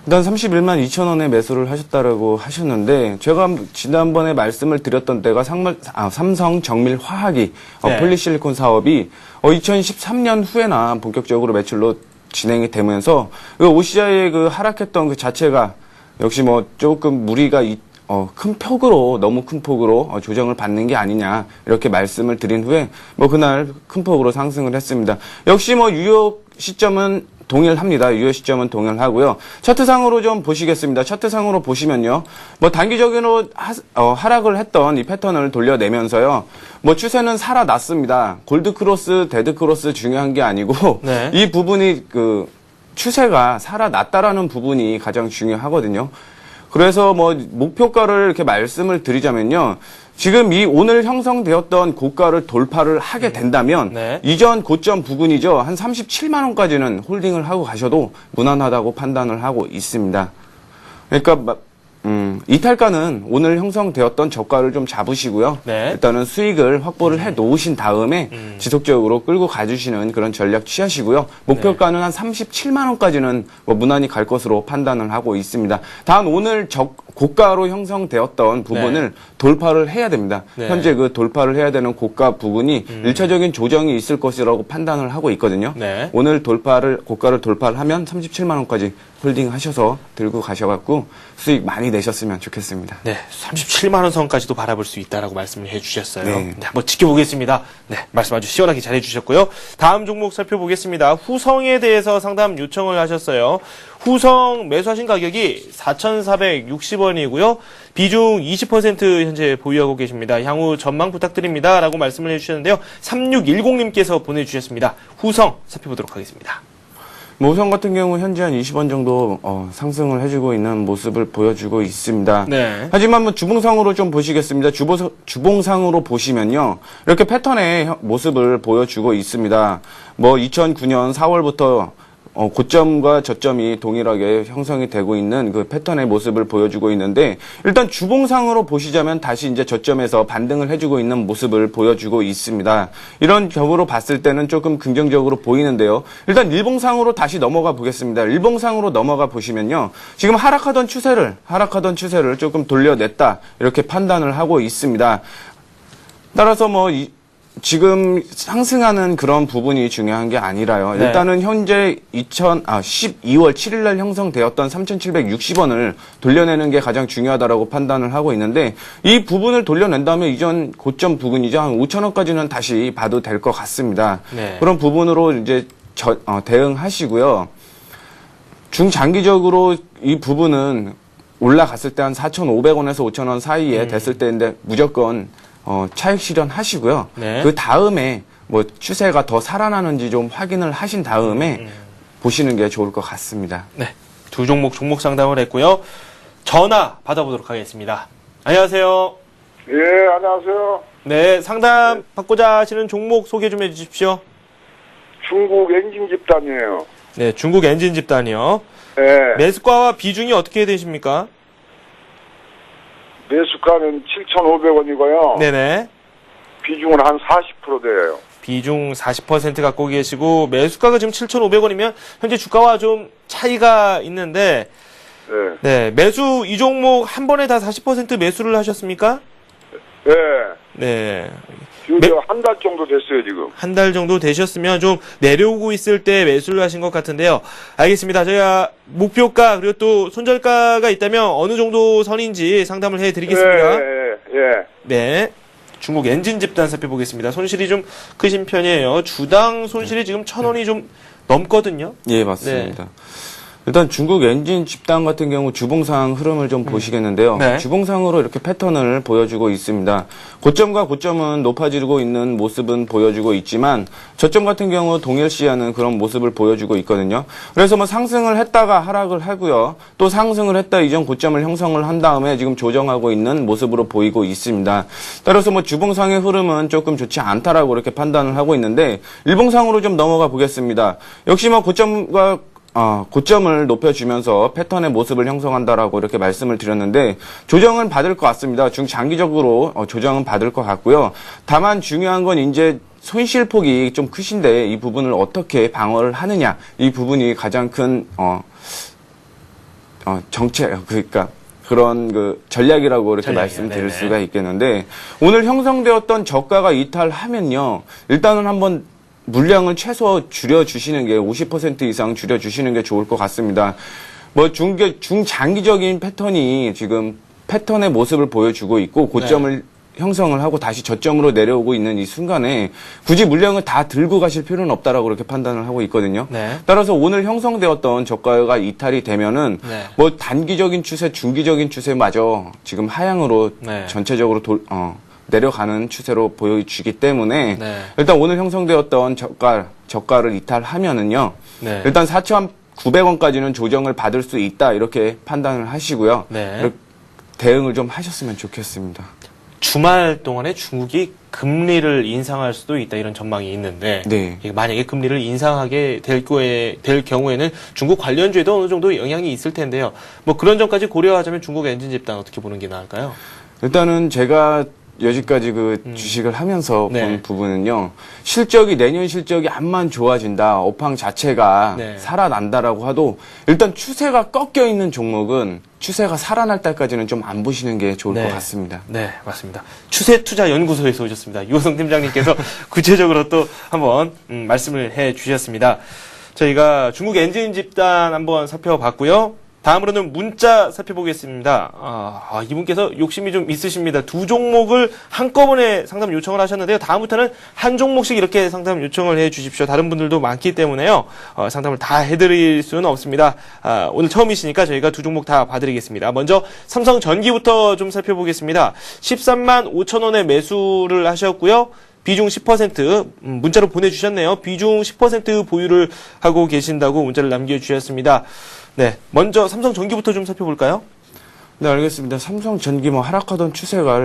일단 31만 2천원에 매수를 하셨다라고 하셨는데 제가 지난번에 말씀을 드렸던 때가 삼성 정밀화학이 네. 폴리실리콘 사업이 2013년 후에나 본격적으로 매출로 진행이 되면서 그 OCI의 그 하락했던 그 자체가 역시 뭐 조금 무리가 큰 폭으로, 너무 큰 폭으로 조정을 받는 게 아니냐, 이렇게 말씀을 드린 후에, 뭐 그날 큰 폭으로 상승을 했습니다. 역시 뭐 유효 시점은 동일합니다. 유효 시점은 동일하고요. 차트상으로 좀 보시겠습니다. 차트상으로 보시면요. 뭐 단기적으로 하락을 했던 이 패턴을 돌려내면서요. 뭐 추세는 살아났습니다. 골드크로스, 데드크로스 중요한 게 아니고, 네. 이 부분이 추세가 살아났다라는 부분이 가장 중요하거든요. 그래서 뭐 목표가를 이렇게 말씀을 드리자면요. 지금 이 오늘 형성되었던 고가를 돌파를 하게 된다면 네. 이전 고점 부근이죠. 한 37만 원까지는 홀딩을 하고 가셔도 무난하다고 판단을 하고 있습니다. 그러니까 이탈가는 오늘 형성되었던 저가를 좀 잡으시고요. 네. 일단은 수익을 확보를 해 놓으신 다음에 지속적으로 끌고 가주시는 그런 전략 취하시고요. 목표가는 한 37만 원까지는 뭐 무난히 갈 것으로 판단을 하고 있습니다. 단 오늘 고가로 형성되었던 부분을 네. 돌파를 해야 됩니다. 네. 현재 그 돌파를 해야 되는 고가 부분이 1차적인 조정이 있을 것이라고 판단을 하고 있거든요. 네. 오늘 고가를 돌파를 하면 37만 원까지 홀딩 하셔서 들고 가셔갖고 수익 많이 내셨으면 좋겠습니다. 네, 37만 원 선까지도 바라볼 수 있다라고 말씀을 해주셨어요. 네. 네, 한번 지켜보겠습니다. 네, 말씀 아주 시원하게 잘해주셨고요. 다음 종목 살펴보겠습니다. 후성에 대해서 상담 요청을 하셨어요. 후성 매수하신 가격이 4,460원이고요. 비중 20% 현재 보유하고 계십니다. 향후 전망 부탁드립니다. 라고 말씀을 해주셨는데요. 3610님께서 보내주셨습니다. 후성 살펴보도록 하겠습니다. 우성 같은 경우 현재 한 20원 정도 상승을 해주고 있는 모습을 보여주고 있습니다. 네. 하지만 뭐 주봉상으로 좀 보시겠습니다. 주봉상으로 보시면요. 이렇게 패턴의 모습을 보여주고 있습니다. 뭐 2009년 4월부터 고점과 저점이 동일하게 형성이 되고 있는 그 패턴의 모습을 보여주고 있는데 일단 주봉상으로 보시자면 다시 이제 저점에서 반등을 해주고 있는 모습을 보여주고 있습니다. 이런 격으로 봤을 때는 조금 긍정적으로 보이는데요. 일단 일봉상으로 다시 넘어가 보겠습니다. 일봉상으로 넘어가 보시면요. 지금 하락하던 추세를 조금 돌려냈다 이렇게 판단을 하고 있습니다. 따라서 뭐 지금 상승하는 그런 부분이 중요한 게 아니라요. 네. 일단은 현재 12월 7일 날 형성되었던 3,760원을 돌려내는 게 가장 중요하다라고 판단을 하고 있는데 이 부분을 돌려낸다면 이전 고점 부근이죠. 한 5,000원까지는 다시 봐도 될 것 같습니다. 네. 그런 부분으로 이제 대응하시고요. 중장기적으로 이 부분은 올라갔을 때 한 4,500원에서 5,000원 사이에 됐을 때인데 무조건 차익 실현하시고요. 네. 그 다음에 뭐 추세가 더 살아나는지 좀 확인을 하신 다음에 보시는 게 좋을 것 같습니다. 네. 두 종목 상담을 했고요. 전화 받아보도록 하겠습니다. 안녕하세요. 예, 안녕하세요. 네, 상담 받고자 하시는 종목 소개 좀 해주십시오. 중국 엔진 집단이에요. 네, 중국 엔진 집단이요. 예. 매수가와 비중이 어떻게 되십니까? 매수가는 7,500원이고요. 네네. 비중은 한 40% 돼요. 비중 40% 갖고 계시고 매수가가 지금 7,500원이면 현재 주가와 좀 차이가 있는데 예. 네, 매수 이 종목 한 번에 다 40% 매수를 하셨습니까? 예. 네. 한 달 정도 됐어요, 지금. 한 달 정도 되셨으면 좀 내려오고 있을 때 매수를 하신 것 같은데요. 알겠습니다. 저희가 목표가 그리고 또 손절가가 있다면 어느 정도 선인지 상담을 해드리겠습니다. 예. 네. 중국 엔진 집단 살펴보겠습니다. 손실이 좀 크신 편이에요. 주당 손실이 지금 1,000원이 좀 넘거든요. 예, 맞습니다. 일단 중국 엔진 집단 같은 경우 주봉상 흐름을 좀 보시겠는데요. 네. 주봉상으로 이렇게 패턴을 보여주고 있습니다. 고점과 고점은 높아지고 있는 모습은 보여주고 있지만 저점 같은 경우 동일시하는 그런 모습을 보여주고 있거든요. 그래서 뭐 상승을 했다가 하락을 하고요. 또 상승을 했다 이전 고점을 형성을 한 다음에 지금 조정하고 있는 모습으로 보이고 있습니다. 따라서 뭐 주봉상의 흐름은 조금 좋지 않다라고 이렇게 판단을 하고 있는데 일봉상으로 좀 넘어가 보겠습니다. 역시 뭐 고점을 높여주면서 패턴의 모습을 형성한다라고 이렇게 말씀을 드렸는데 조정은 받을 것 같습니다. 중장기적으로 조정은 받을 것 같고요. 다만 중요한 건 이제 손실폭이 좀 크신데 이 부분을 어떻게 방어를 하느냐 이 부분이 가장 큰 정책 그러니까 그런 그 전략이라고 이렇게 말씀드릴 수가 있겠는데 오늘 형성되었던 저가가 이탈하면요. 일단은 한번 물량을 최소 줄여주시는 게 50% 이상 줄여주시는 게 좋을 것 같습니다. 뭐 중장기적인 패턴이 지금 패턴의 모습을 보여주고 있고 고점을 형성을 하고 다시 저점으로 내려오고 있는 이 순간에 굳이 물량을 다 들고 가실 필요는 없다라고 그렇게 판단을 하고 있거든요. 네. 따라서 오늘 형성되었던 저가가 이탈이 되면은 뭐 단기적인 추세, 중기적인 추세마저 지금 하향으로 전체적으로 내려가는 추세로 보여주기 때문에 일단 오늘 형성되었던 저가를 이탈하면은요. 일단 4,900원까지는 조정을 받을 수 있다 이렇게 판단을 하시고요. 대응을 좀 하셨으면 좋겠습니다. 주말 동안에 중국이 금리를 인상할 수도 있다 이런 전망이 있는데 만약에 금리를 인상하게 될 경우에는 중국 관련주에도 어느 정도 영향이 있을 텐데요. 뭐 그런 점까지 고려하자면 중국 엔진 집단 어떻게 보는 게 나을까요? 일단은 제가 여지까지 주식을 하면서 본 부분은요. 내년 실적이 암만 좋아진다. 업황 자체가 살아난다라고 하도 일단 추세가 꺾여 있는 종목은 추세가 살아날 때까지는 좀 안 보시는 게 좋을 것 같습니다. 네, 맞습니다. 추세투자연구소에서 오셨습니다. 유호성 팀장님께서 구체적으로 또 한번 말씀을 해 주셨습니다. 저희가 중국 엔진 집단 한번 살펴봤고요. 다음으로는 문자 살펴보겠습니다. 이분께서 욕심이 좀 있으십니다. 두 종목을 한꺼번에 상담 요청을 하셨는데요. 다음부터는 한 종목씩 이렇게 상담 요청을 해 주십시오. 다른 분들도 많기 때문에요. 상담을 다 해드릴 수는 없습니다. 오늘 처음이시니까 저희가 두 종목 다 봐드리겠습니다. 먼저 삼성전기부터 좀 살펴보겠습니다. 13만 5천 원에 매수를 하셨고요. 비중 10% 문자로 보내주셨네요. 비중 10% 보유를 하고 계신다고 문자를 남겨주셨습니다. 네, 먼저 삼성전기부터 좀 살펴볼까요? 네, 알겠습니다. 삼성전기 하락하던 추세가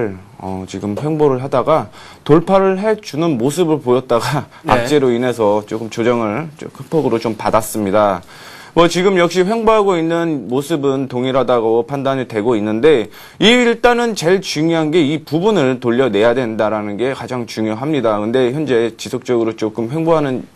지금 횡보를 하다가 돌파를 해주는 모습을 보였다가 악재로 인해서 조금 조정을 큰 폭으로 좀 받았습니다. 지금 역시 횡보하고 있는 모습은 동일하다고 판단이 되고 있는데, 일단은 제일 중요한 게 이 부분을 돌려내야 된다라는 게 가장 중요합니다. 근데 현재 지속적으로 조금 횡보하는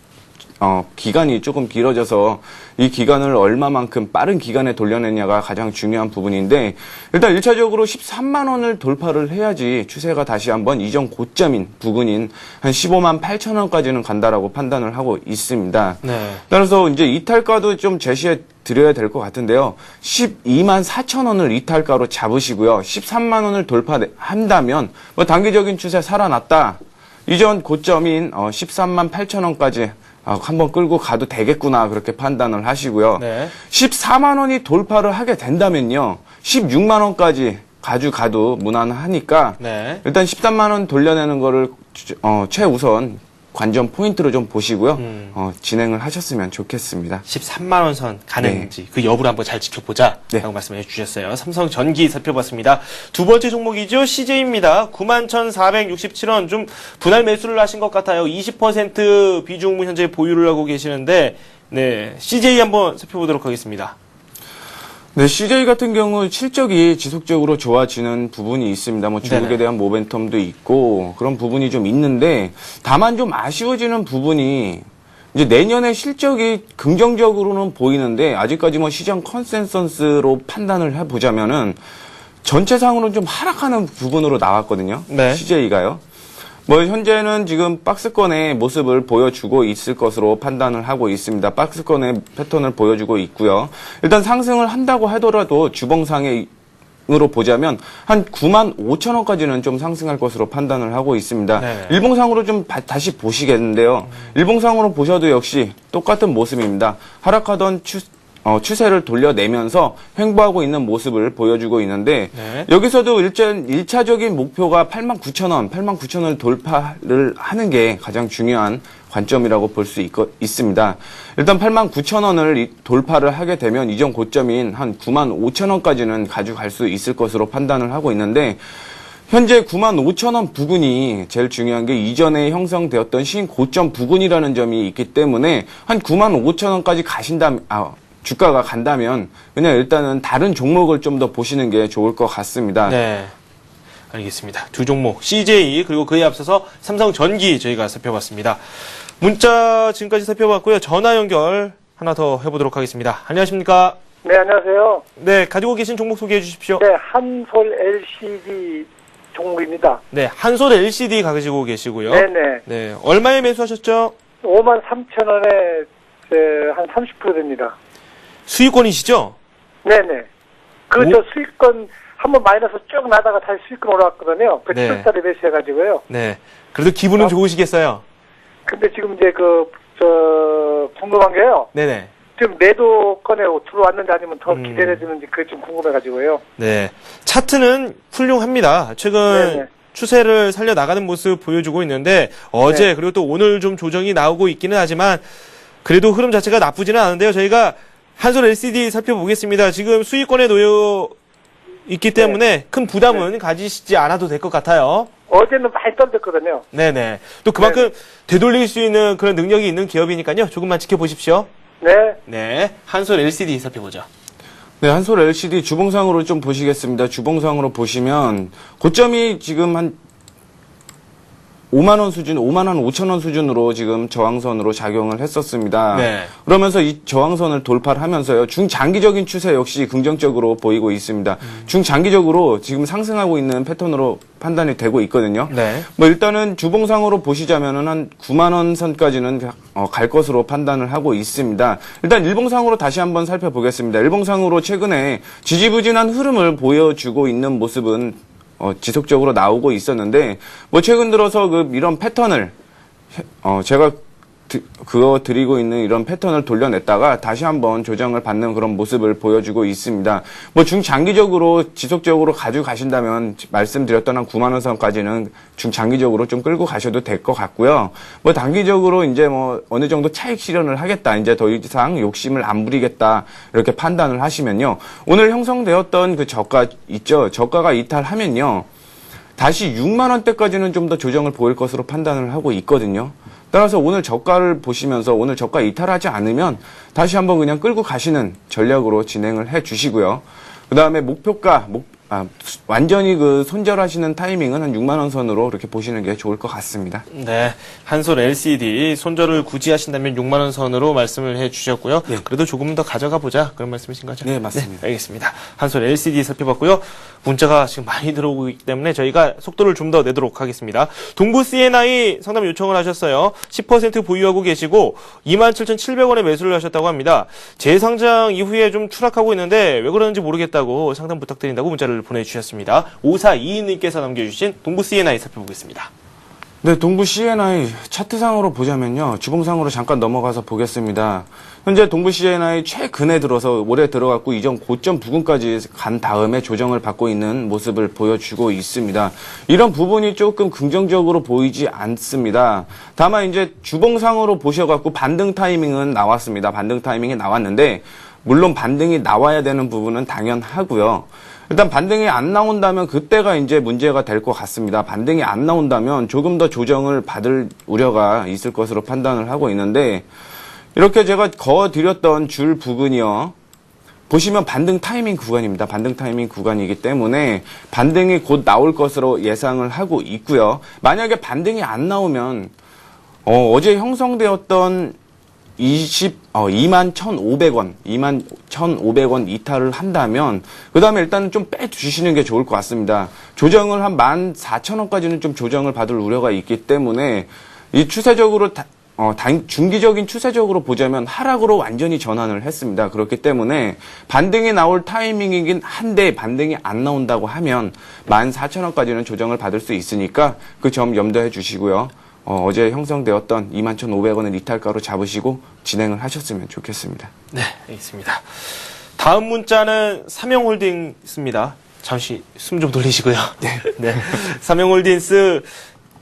기간이 조금 길어져서 이 기간을 얼마만큼 빠른 기간에 돌려내냐가 가장 중요한 부분인데, 일단 1차적으로 13만 원을 돌파를 해야지 추세가 다시 한번 이전 고점인 부근인 한 15만 8천 원까지는 간다라고 판단을 하고 있습니다. 따라서 이제 이탈가도 좀 제시해 드려야 될 것 같은데요. 12만 4천 원을 이탈가로 잡으시고요. 13만 원을 돌파한다면 단기적인 추세 살아났다. 이전 고점인 13만 8천 원까지 한번 끌고 가도 되겠구나 그렇게 판단을 하시고요. 14만 원이 돌파를 하게 된다면요. 16만 원까지 가도 무난하니까 일단 13만 원 돌려내는 거를 최우선 관전 포인트로 좀 보시고요. 진행을 하셨으면 좋겠습니다. 13만 원 선 가능한지 그 여부를 한번 잘 지켜보자 라고 말씀해 주셨어요. 삼성전기 살펴봤습니다. 두 번째 종목이죠. CJ입니다. 91,467원 좀 분할 매수를 하신 것 같아요. 20% 비중 현재 보유를 하고 계시는데 네, CJ 한번 살펴보도록 하겠습니다. 네, CJ 같은 경우 실적이 지속적으로 좋아지는 부분이 있습니다. 뭐 중국에 대한 모멘텀도 있고 그런 부분이 좀 있는데 다만 좀 아쉬워지는 부분이 이제 내년에 실적이 긍정적으로는 보이는데 아직까지 뭐 시장 컨센서스로 판단을 해보자면은 전체상으로는 좀 하락하는 부분으로 나왔거든요. 네. CJ가요. 뭐 현재는 지금 박스권의 모습을 보여주고 있을 것으로 판단을 하고 있습니다. 박스권의 패턴을 보여주고 있고요. 일단 상승을 한다고 하더라도 주봉상으로 보자면 한 95,000원까지는 좀 상승할 것으로 판단을 하고 있습니다. 네. 일봉상으로 좀 다시 보시겠는데요. 일봉상으로 보셔도 역시 똑같은 모습입니다. 하락하던 추세를 돌려내면서 횡보하고 있는 모습을 보여주고 있는데 여기서도 1차적인 목표가 89,000원, 89,000원을 돌파를 하는 게 가장 중요한 관점이라고 볼 수 있습니다. 일단 89,000원을 돌파를 하게 되면 이전 고점인 한 95,000원까지는 가져갈 수 있을 것으로 판단을 하고 있는데 현재 95,000원 부근이 제일 중요한 게 이전에 형성되었던 신고점 부근이라는 점이 있기 때문에 한 95,000원까지 주가가 간다면 그냥 일단은 다른 종목을 좀 더 보시는 게 좋을 것 같습니다. 네. 알겠습니다. 두 종목 CJ 그리고 그에 앞서서 삼성전기 저희가 살펴봤습니다. 문자 지금까지 살펴봤고요. 전화 연결 하나 더 해보도록 하겠습니다. 안녕하십니까? 네, 안녕하세요. 네, 가지고 계신 종목 소개해 주십시오. 네, 한솔 LCD 종목입니다. 네, 한솔 LCD 가지고 계시고요. 네네. 네, 얼마에 매수하셨죠? 53,000원에 한 30% 됩니다. 수익권이시죠? 네네. 저 수익권 한번 마이너스 쭉 나다가 다시 수익권 올라왔거든요. 107짜리 매수해가지고요. 네. 그래도 기분은 좋으시겠어요? 근데 지금 이제 궁금한 게요. 네네. 지금 매도권에 들어왔는지 아니면 더 기대를 해주는지 그게 좀 궁금해가지고요. 네. 차트는 훌륭합니다. 최근 추세를 살려나가는 모습 보여주고 있는데 어제 그리고 또 오늘 좀 조정이 나오고 있기는 하지만 그래도 흐름 자체가 나쁘지는 않은데요. 저희가 한솔 LCD 살펴보겠습니다. 지금 수익권에 놓여 있기 때문에 큰 부담은 가지시지 않아도 될 것 같아요. 어제는 많이 떨렸거든요. 네네. 또 그만큼 되돌릴 수 있는 그런 능력이 있는 기업이니까요. 조금만 지켜보십시오. 네. 네. 한솔 LCD 살펴보죠. 네, 한솔 LCD 주봉상으로 좀 보시겠습니다. 주봉상으로 보시면 고점이 지금 한 5만 원 수준, 5만 한 5천 원 수준으로 지금 저항선으로 작용을 했었습니다. 네. 그러면서 이 저항선을 돌파를 하면서요. 중장기적인 추세 역시 긍정적으로 보이고 있습니다. 중장기적으로 지금 상승하고 있는 패턴으로 판단이 되고 있거든요. 네. 뭐 일단은 주봉상으로 보시자면은 한 9만 원 선까지는 갈 것으로 판단을 하고 있습니다. 일단 일봉상으로 다시 한번 살펴보겠습니다. 일봉상으로 최근에 지지부진한 흐름을 보여주고 있는 모습은 지속적으로 나오고 있었는데, 뭐, 최근 들어서 이런 패턴을, 제가 드리고 있는 이런 패턴을 돌려냈다가 다시 한번 조정을 받는 그런 모습을 보여주고 있습니다. 뭐, 중장기적으로 지속적으로 가지고 가신다면, 말씀드렸던 한 9만원 선까지는 중장기적으로 좀 끌고 가셔도 될 것 같고요. 뭐, 단기적으로 이제 뭐, 어느 정도 차익 실현을 하겠다. 이제 더 이상 욕심을 안 부리겠다. 이렇게 판단을 하시면요. 오늘 형성되었던 그 저가 있죠. 저가가 이탈하면요. 다시 6만원대까지는 좀 더 조정을 보일 것으로 판단을 하고 있거든요. 따라서 오늘 저가를 보시면서 오늘 저가 이탈하지 않으면 다시 한번 그냥 끌고 가시는 전략으로 진행을 해 주시고요. 그 다음에 목표가, 완전히 손절하시는 타이밍은 한 6만원 선으로 이렇게 보시는 게 좋을 것 같습니다. 네. 한솔 LCD 손절을 굳이 하신다면 6만원 선으로 말씀을 해 주셨고요. 네. 그래도 조금 더 가져가 보자. 그런 말씀이신 거죠? 네, 맞습니다. 네, 알겠습니다. 한솔 LCD 살펴봤고요. 문자가 지금 많이 들어오고 있기 때문에 저희가 속도를 좀 더 내도록 하겠습니다. 동부 CNI 상담 요청을 하셨어요. 10% 보유하고 계시고 27,700원에 매수를 하셨다고 합니다. 재상장 이후에 좀 추락하고 있는데 왜 그러는지 모르겠다고 상담 부탁드린다고 문자를 보내주셨습니다. 5422님께서 남겨주신 동부 CNI 살펴보겠습니다. 네, 동부 CNI 차트상으로 보자면요. 주봉상으로 잠깐 넘어가서 보겠습니다. 현재 동부 CNI 최근에 들어서 올해 들어갔고 이전 고점 부근까지 간 다음에 조정을 받고 있는 모습을 보여주고 있습니다. 이런 부분이 조금 긍정적으로 보이지 않습니다. 다만 이제 주봉상으로 보셔갖고 반등 타이밍은 나왔습니다. 반등 타이밍이 나왔는데 물론 반등이 나와야 되는 부분은 당연하고요. 일단 반등이 안 나온다면 그때가 이제 문제가 될 것 같습니다. 반등이 안 나온다면 조금 더 조정을 받을 우려가 있을 것으로 판단을 하고 있는데 이렇게 제가 거드렸던 줄 부근이요. 보시면 반등 타이밍 구간입니다. 반등 타이밍 구간이기 때문에 반등이 곧 나올 것으로 예상을 하고 있고요. 만약에 반등이 안 나오면 어제 형성되었던 21,500원, 21,500원 이탈을 한다면, 그 다음에 일단은 좀 빼주시는 게 좋을 것 같습니다. 조정을 한 14,000원까지는 좀 조정을 받을 우려가 있기 때문에, 이 추세적으로, 중기적인 추세적으로 보자면 하락으로 완전히 전환을 했습니다. 그렇기 때문에 반등이 나올 타이밍이긴 한데 반등이 안 나온다고 하면 14,000원까지는 조정을 받을 수 있으니까 그 점 염두해 주시고요. 어제 형성되었던 21,500원을 이탈가로 잡으시고 진행을 하셨으면 좋겠습니다. 네, 알겠습니다. 다음 문자는 삼영홀딩스입니다. 잠시 숨 좀 돌리시고요. 네. 삼영홀딩스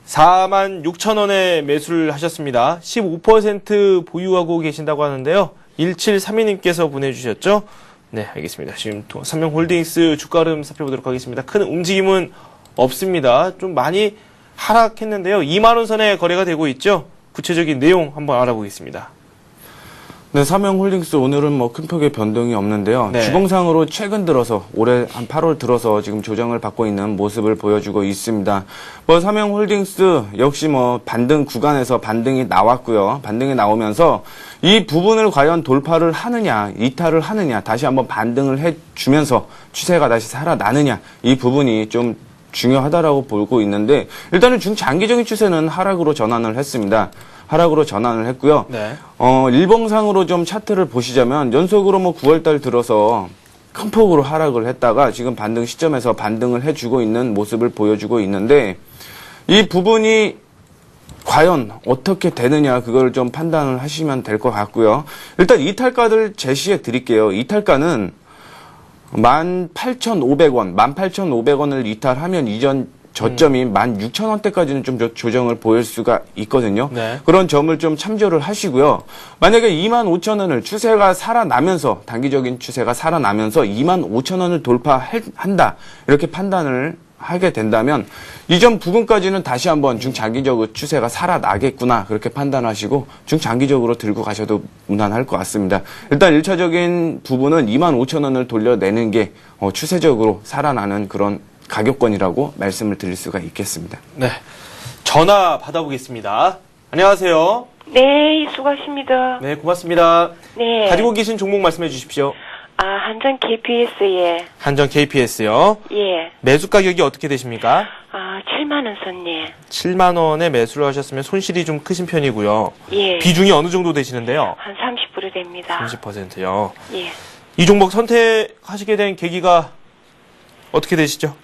46,000원에 매수를 하셨습니다. 15% 보유하고 계신다고 하는데요. 1732님께서 보내주셨죠? 네, 알겠습니다. 지금 삼영홀딩스 주가 흐름 살펴보도록 하겠습니다. 큰 움직임은 없습니다. 좀 많이 하락했는데요. 2만원 선에 거래가 되고 있죠. 구체적인 내용 한번 알아보겠습니다. 네, 삼영홀딩스 오늘은 뭐 큰 폭의 변동이 없는데요. 네. 주봉상으로 최근 들어서 올해 한 8월 들어서 지금 조정을 받고 있는 모습을 보여주고 있습니다. 삼영홀딩스 역시 반등 구간에서 반등이 나왔고요. 반등이 나오면서 이 부분을 과연 돌파를 하느냐, 이탈을 하느냐, 다시 한번 반등을 해주면서 추세가 다시 살아나느냐, 이 부분이 좀 중요하다라고 보고 있는데 일단은 중장기적인 추세는 하락으로 전환을 했습니다. 하락으로 전환을 했고요. 네. 일봉상으로 좀 차트를 보시자면 연속으로 9월달 들어서 큰 폭으로 하락을 했다가 지금 반등 시점에서 반등을 해주고 있는 모습을 보여주고 있는데 이 부분이 과연 어떻게 되느냐 그걸 좀 판단을 하시면 될 것 같고요. 일단 이탈가를 제시해 드릴게요. 이탈가는 18,500원, 18,500원을 이탈하면 이전 저점이 16,000원대까지는 좀 조정을 보일 수가 있거든요. 네. 그런 점을 좀 참조를 하시고요. 만약에 25,000원을 추세가 살아나면서, 단기적인 추세가 살아나면서 25,000원을 돌파한다. 이렇게 판단을 하게 된다면 이전 부근까지는 다시 한번 중장기적으로 추세가 살아나겠구나 그렇게 판단하시고 중장기적으로 들고 가셔도 무난할 것 같습니다. 일단 1차적인 부분은 25,000원을 돌려내는 게 추세적으로 살아나는 그런 가격권이라고 말씀을 드릴 수가 있겠습니다. 네, 전화 받아보겠습니다. 안녕하세요. 네, 수고하십니다. 네, 고맙습니다. 네. 가지고 계신 종목 말씀해 주십시오. 한전 KPS에. 한전 KPS요. 예. 매수 가격이 어떻게 되십니까? 7만원 선예. 7만 원에 매수를 하셨으면 손실이 좀 크신 편이고요. 예. 비중이 어느 정도 되시는데요? 한 30% 됩니다. 30%요. 예. 이 종목 선택하시게 된 계기가 어떻게 되시죠?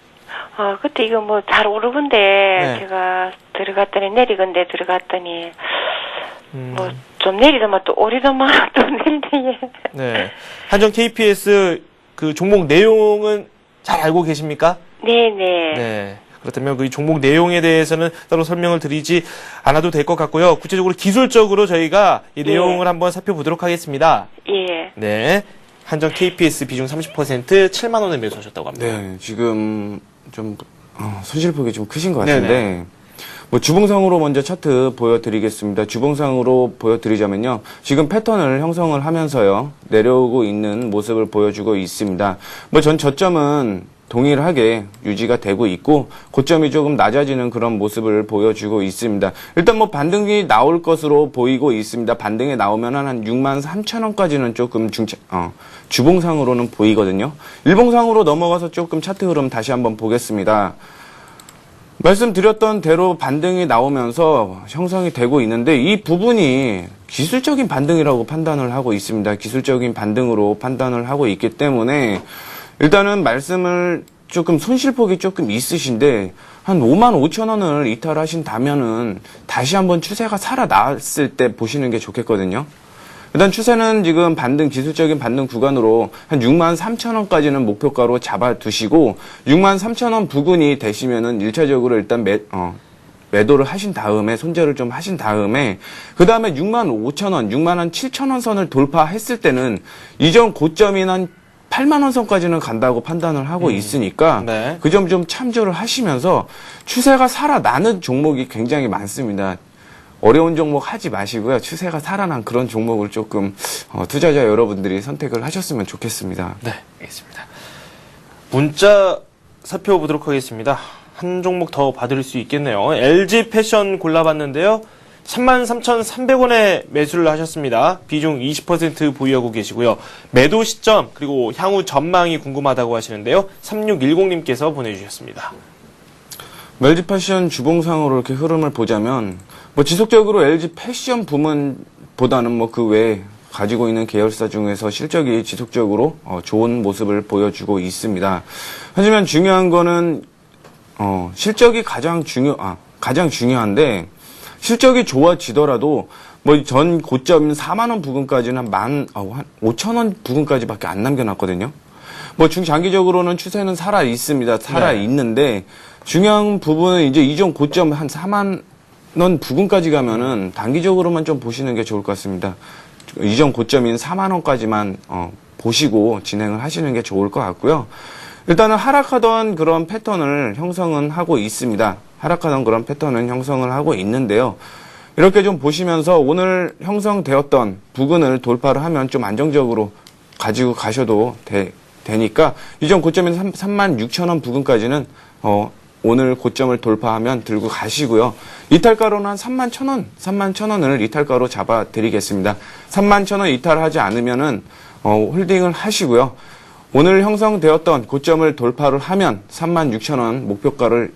그때 이거 잘 오르건데, 네. 제가 들어갔더니, 내리건데 들어갔더니, 좀 내리더만 또 오르더만 또 내리네. 네. 한전 KPS 그 종목 내용은 잘 알고 계십니까? 네네. 네. 그렇다면 그 종목 내용에 대해서는 따로 설명을 드리지 않아도 될 것 같고요. 구체적으로 기술적으로 저희가 이 내용을 한번 살펴보도록 하겠습니다. 예. 네. 한전 KPS 비중 30% 7만 원에 매수하셨다고 합니다. 네, 지금 좀 손실폭이 좀 크신 것 같은데 네네. 주봉상으로 먼저 차트 보여드리겠습니다. 주봉상으로 보여드리자면요. 지금 패턴을 형성을 하면서요. 내려오고 있는 모습을 보여주고 있습니다. 전 저점은 동일하게 유지가 되고 있고 고점이 조금 낮아지는 그런 모습을 보여주고 있습니다. 일단 반등이 나올 것으로 보이고 있습니다. 반등이 나오면 한 63,000원까지는 조금 주봉상으로는 보이거든요. 일봉상으로 넘어가서 조금 차트 흐름 다시 한번 보겠습니다. 말씀드렸던 대로 반등이 나오면서 형성이 되고 있는데 이 부분이 기술적인 반등이라고 판단을 하고 있습니다. 기술적인 반등으로 판단을 하고 있기 때문에 일단은 말씀을 조금 손실폭이 조금 있으신데 한 5만 5천 원을 이탈하신다면은 다시 한번 추세가 살아났을 때 보시는 게 좋겠거든요. 일단 추세는 지금 반등, 기술적인 반등 구간으로 한 6만 3천 원까지는 목표가로 잡아두시고 6만 3천 원 부근이 되시면은 1차적으로 일단 매도를 하신 다음에 손절을 좀 하신 다음에 그 다음에 6만 5천 원, 6만 한 7천 원 선을 돌파했을 때는 이전 고점인 한 8만 원 선까지는 간다고 판단을 하고 있으니까 네. 그 점 좀 참조를 하시면서 추세가 살아나는 종목이 굉장히 많습니다. 어려운 종목 하지 마시고요. 추세가 살아난 그런 종목을 조금 투자자 여러분들이 선택을 하셨으면 좋겠습니다. 네, 알겠습니다. 문자 살펴보도록 하겠습니다. 한 종목 더 받을 수 있겠네요. LG 패션 골라봤는데요. 33,300원에 매수를 하셨습니다. 비중 20% 보유하고 계시고요. 매도 시점 그리고 향후 전망이 궁금하다고 하시는데요. 3610님께서 보내주셨습니다. LG 패션 주봉상으로 이렇게 흐름을 보자면 뭐 지속적으로 LG 패션 부문보다는 뭐 그 외에 가지고 있는 계열사 중에서 실적이 지속적으로 좋은 모습을 보여주고 있습니다. 하지만 중요한 거는 실적이 가장 중요한데 실적이 좋아지더라도 뭐 전 고점 4만 원 부근까지는 한 5천 원 부근까지밖에 안 남겨놨거든요. 뭐 중장기적으로는 추세는 살아 있습니다. 살아 있는데 중요한 부분은 이제 이전 고점 한 4만 원 부근까지 가면은 단기적으로만 좀 보시는 게 좋을 것 같습니다. 이전 고점인 4만 원까지만 보시고 진행을 하시는 게 좋을 것 같고요. 일단은 하락하던 그런 패턴을 형성은 하고 있습니다. 하락하던 그런 패턴은 형성을 하고 있는데요. 이렇게 좀 보시면서 오늘 형성되었던 부근을 돌파를 하면 좀 안정적으로 가지고 가셔도 되니까 이전 고점인 36,000원 부근까지는 오늘 고점을 돌파하면 들고 가시고요. 이탈가로는 한 31,000원을 이탈가로 잡아 드리겠습니다. 31,000원 이탈하지 않으면은 홀딩을 하시고요. 오늘 형성되었던 고점을 돌파를 하면 36,000원 목표가를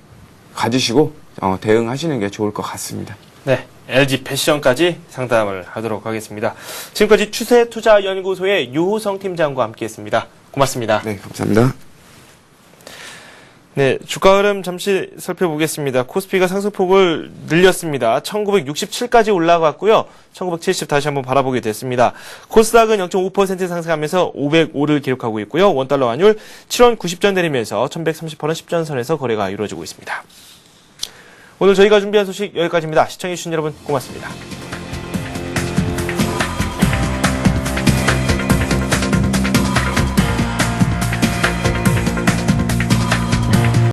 가지시고 대응하시는 게 좋을 것 같습니다. 네, LG 패션까지 상담을 하도록 하겠습니다. 지금까지 추세투자연구소의 유호성 팀장과 함께했습니다. 고맙습니다. 네, 감사합니다. 네, 주가 흐름 잠시 살펴보겠습니다. 코스피가 상승폭을 늘렸습니다. 1967까지 올라갔고요. 1970 다시 한번 바라보게 됐습니다. 코스닥은 0.5% 상승하면서 505를 기록하고 있고요. 원달러 환율 7원 90전 내리면서 1138원 10전선에서 거래가 이루어지고 있습니다. 오늘 저희가 준비한 소식 여기까지입니다. 시청해주신 여러분 고맙습니다.